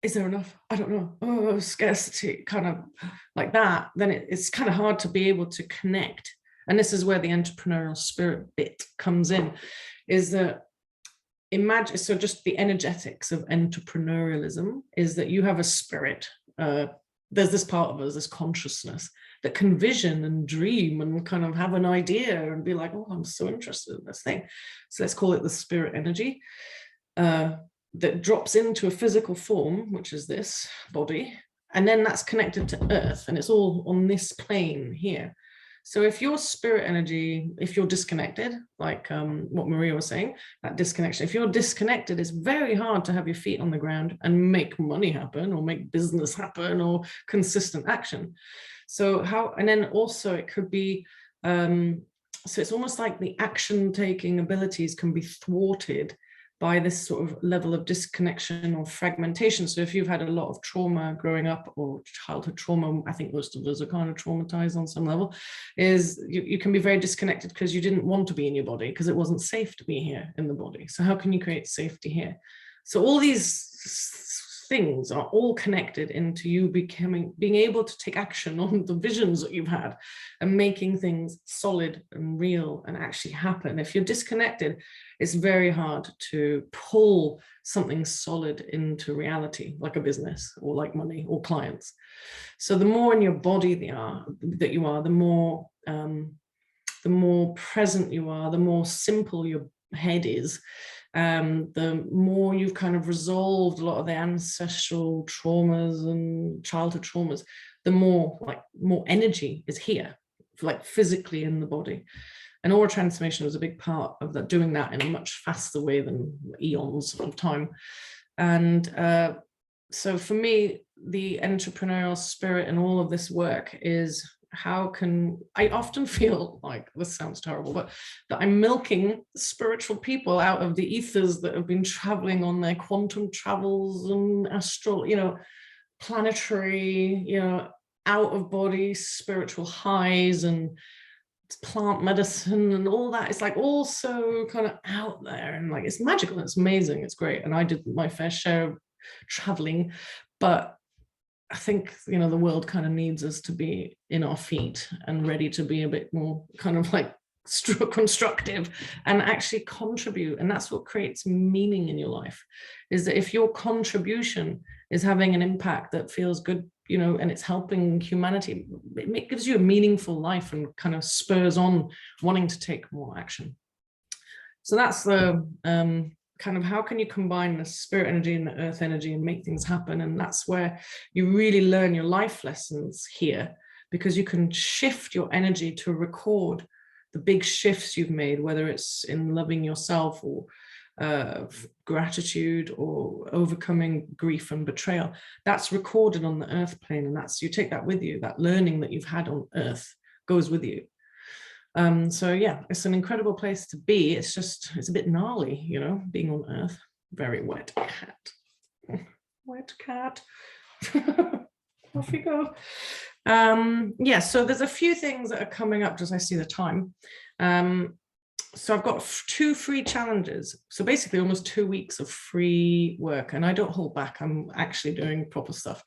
is there enough? I don't know. Scarcity, kind of like that, then it's kind of hard to be able to connect. And this is where the entrepreneurial spirit bit comes in, is that imagine, so just the energetics of entrepreneurialism is that you have a spirit. There's this part of us, this consciousness that can vision and dream and kind of have an idea and be like, oh, I'm so interested in this thing. So let's call it the spirit energy that drops into a physical form, which is this body. And then that's connected to earth, and it's all on this plane here. So if your spirit energy, if you're disconnected, like what Maria was saying, that disconnection, if you're disconnected, it's very hard to have your feet on the ground and make money happen, or make business happen, or consistent action. So and then also it could be, so it's almost like the action taking abilities can be thwarted by this sort of level of disconnection or fragmentation. So if you've had a lot of trauma growing up or childhood trauma, I think most of us are kind of traumatized on some level, is you can be very disconnected because you didn't want to be in your body because it wasn't safe to be here in the body. So how can you create safety here? So all these things are all connected into you being able to take action on the visions that you've had and making things solid and real and actually happen. If you're disconnected, it's very hard to pull something solid into reality, like a business or like money or clients. So the more in your body that you are, the more present you are, the more simple your head is, the more you've kind of resolved a lot of the ancestral traumas and childhood traumas, the more energy is here, like physically in the body. And aura transformation was a big part of that, doing that in a much faster way than eons of time. And so for me, the entrepreneurial spirit and all of this work is, I often feel like, this sounds terrible, but that I'm milking spiritual people out of the ethers that have been traveling on their quantum travels and astral, planetary, out of body spiritual highs and plant medicine and all that. It's like all so kind of out there, and like it's magical, it's amazing, it's great. And I did my fair share of traveling, but I think, the world kind of needs us to be in our feet and ready to be a bit more kind of like constructive and actually contribute. And that's what creates meaning in your life, is that if your contribution is having an impact that feels good, and it's helping humanity, it gives you a meaningful life and kind of spurs on wanting to take more action. So that's the kind of, how can you combine the spirit energy and the earth energy and make things happen? And that's where you really learn your life lessons here, because you can shift your energy to record the big shifts you've made, whether it's in loving yourself or gratitude or overcoming grief and betrayal. That's recorded on the earth plane, and you take that with you. That learning that you've had on earth goes with you. So yeah, it's an incredible place to be. It's a bit gnarly, being on earth. Very wet cat. Wet cat. Off you go. Yeah, so there's a few things that are coming up as I see the time. So I've got 2 free challenges. So basically almost 2 weeks of free work, and I don't hold back. I'm actually doing proper stuff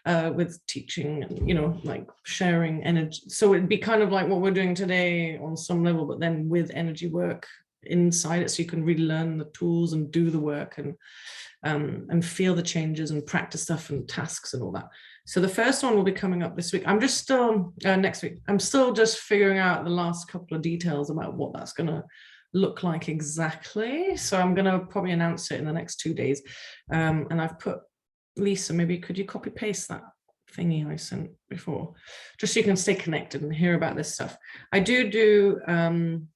with teaching and, like sharing energy. So it'd be kind of like what we're doing today on some level, but then with energy work inside it, so you can really learn the tools and do the work and feel the changes and practice stuff and tasks and all that. So the first one will be coming up this week. I'm just still next week. I'm still just figuring out the last couple of details about what that's going to look like exactly. So I'm going to probably announce it in the next 2 days. And I've put, Lisa, maybe could you copy paste that thingy I sent before, just so you can stay connected and hear about this stuff. I do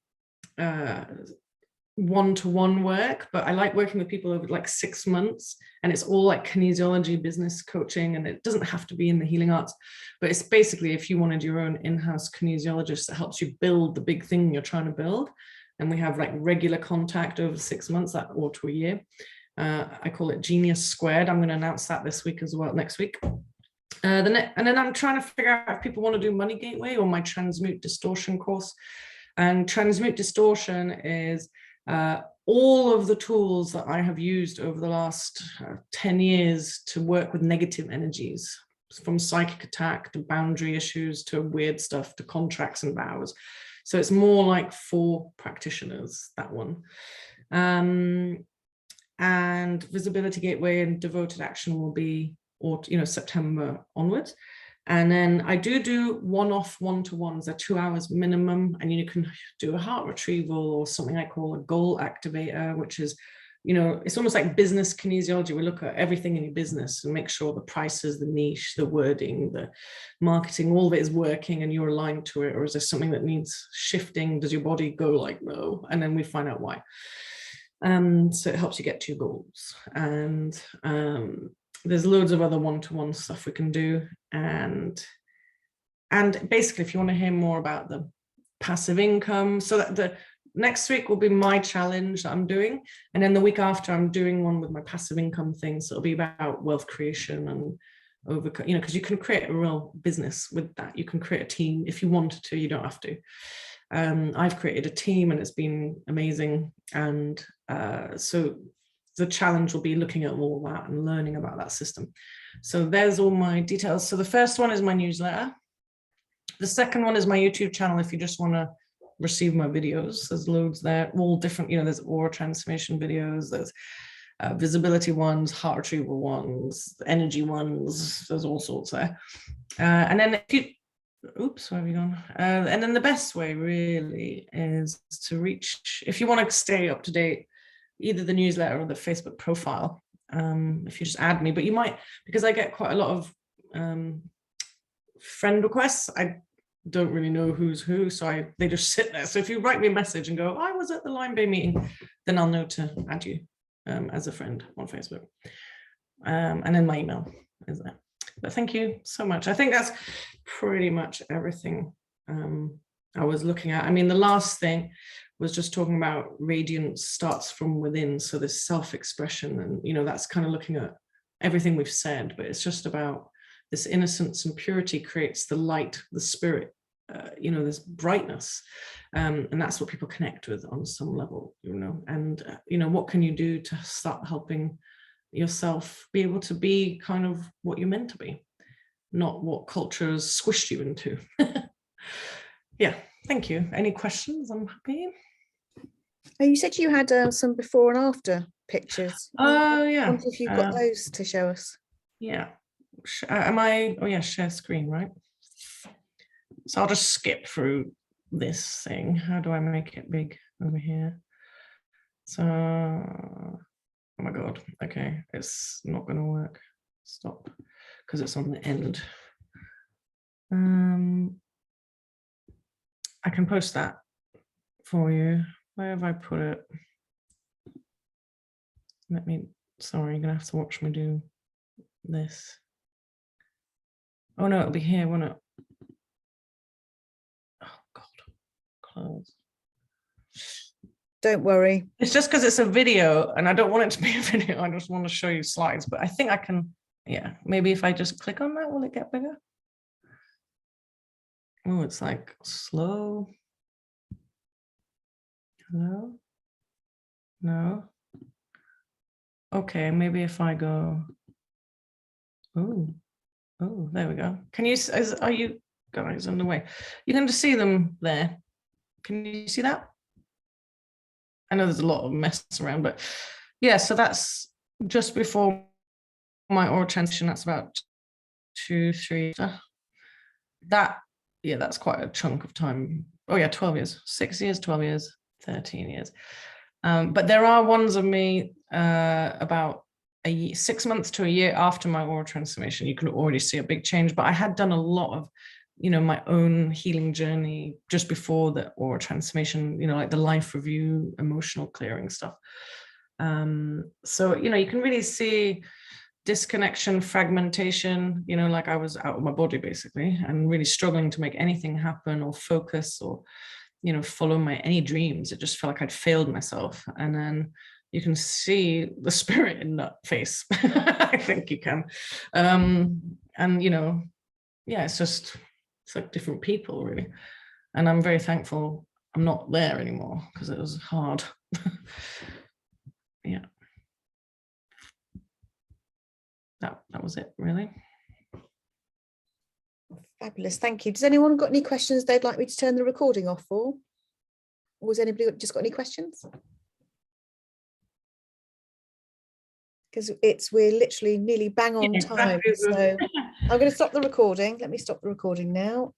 one-to-one work, but I like working with people over like 6 months, and it's all like kinesiology, business coaching, and it doesn't have to be in the healing arts, but it's basically if you wanted your own in-house kinesiologist that helps you build the big thing you're trying to build. And we have like regular contact over 6 months, or to a year. I call it Genius Squared. I'm going to announce that this week as well, next week. And then I'm trying to figure out if people want to do Money Gateway or my Transmute Distortion course. And Transmute Distortion is all of the tools that I have used over the last 10 years to work with negative energies, from psychic attack to boundary issues to weird stuff to contracts and vows. So it's more like for practitioners, that one. And Visibility Gateway and Devoted Action will be, September onwards. And then I do one-off one-to-ones. They're 2 hours minimum, and you can do a heart retrieval or something I call a goal activator, which is, it's almost like business kinesiology. We look at everything in your business and make sure the prices, the niche, the wording, the marketing, all of it is working and you're aligned to it. Or is there something that needs shifting? Does your body go like, no? And then we find out why. So it helps you get to your goals. And there's loads of other one-to-one stuff we can do. And basically, if you want to hear more about the passive income, so that next week will be my challenge that I'm doing. And then the week after, I'm doing one with my passive income thing. So it'll be about wealth creation and overcome, because you can create a real business with that. You can create a team if you wanted to, you don't have to. I've created a team and it's been amazing. And so the challenge will be looking at all that and learning about that system. So there's all my details. So the first one is my newsletter. The second one is my YouTube channel. If you just want to receive my videos, there's loads there, all different, there's aura transformation videos, there's visibility ones, heart retrieval ones, energy ones, there's all sorts there. And then if you, oops, where have you gone? And then the best way really is to reach, if you want to stay up to date, either the newsletter or the Facebook profile, if you just add me, but you might, because I get quite a lot of friend requests, I don't really know who's who, so they just sit there. So if you write me a message and go, I was at the Lyme Bay meeting, then I'll know to add you as a friend on Facebook. And then my email is there. But thank you so much. I think that's pretty much everything I was looking at. I mean, the last thing was just talking about radiance starts from within. So this self-expression, and, that's kind of looking at everything we've said, but it's just about this innocence and purity creates the light, the spirit, this brightness. And that's what people connect with on some level, and, what can you do to start helping yourself be able to be kind of what you're meant to be, not what culture has squished you into. Yeah, thank you. Any questions? I'm happy. Oh, you said you had some before and after pictures. Oh, yeah. I wonder if you've got those to show us. Yeah. Am I? Oh, yeah, share screen, right? So I'll just skip through this thing. How do I make it big over here? So, oh my God. Okay, it's not going to work. Stop, because it's on the end. I can post that for you. Where have I put it? Sorry, you're gonna have to watch me do this. Oh no, it'll be here, won't it? Oh God, close. Don't worry. It's just because it's a video and I don't want it to be a video. I just want to show you slides, but I think I can, yeah, maybe if I just click on that, will it get bigger? Oh, it's like slow. Hello? No. Okay, maybe if I go, oh, there we go. Can you, are you guys in the way? You can just see them there. Can you see that? I know there's a lot of mess around, but yeah, so that's just before my aura transition. That's about 2-3. That, yeah, that's quite a chunk of time. Oh yeah, 12 years, 6 years, 12 years, 13 years. But there are ones of me about 6 months to a year after my aura transformation. You can already see a big change, but I had done a lot of, my own healing journey just before the aura transformation, like the life review, emotional clearing stuff. So, you can really see disconnection, fragmentation, like I was out of my body basically, and really struggling to make anything happen or focus or, follow any dreams. It just felt like I'd failed myself. And then you can see the spirit in that face. I think you can. And, yeah, it's like different people really. And I'm very thankful I'm not there anymore because it was hard. Yeah. That was it really. Fabulous, thank you. Does anyone got any questions they'd like me to turn the recording off for? Or has anybody just got any questions? Because we're literally nearly bang on time. So I'm going to stop the recording. Let me stop the recording now.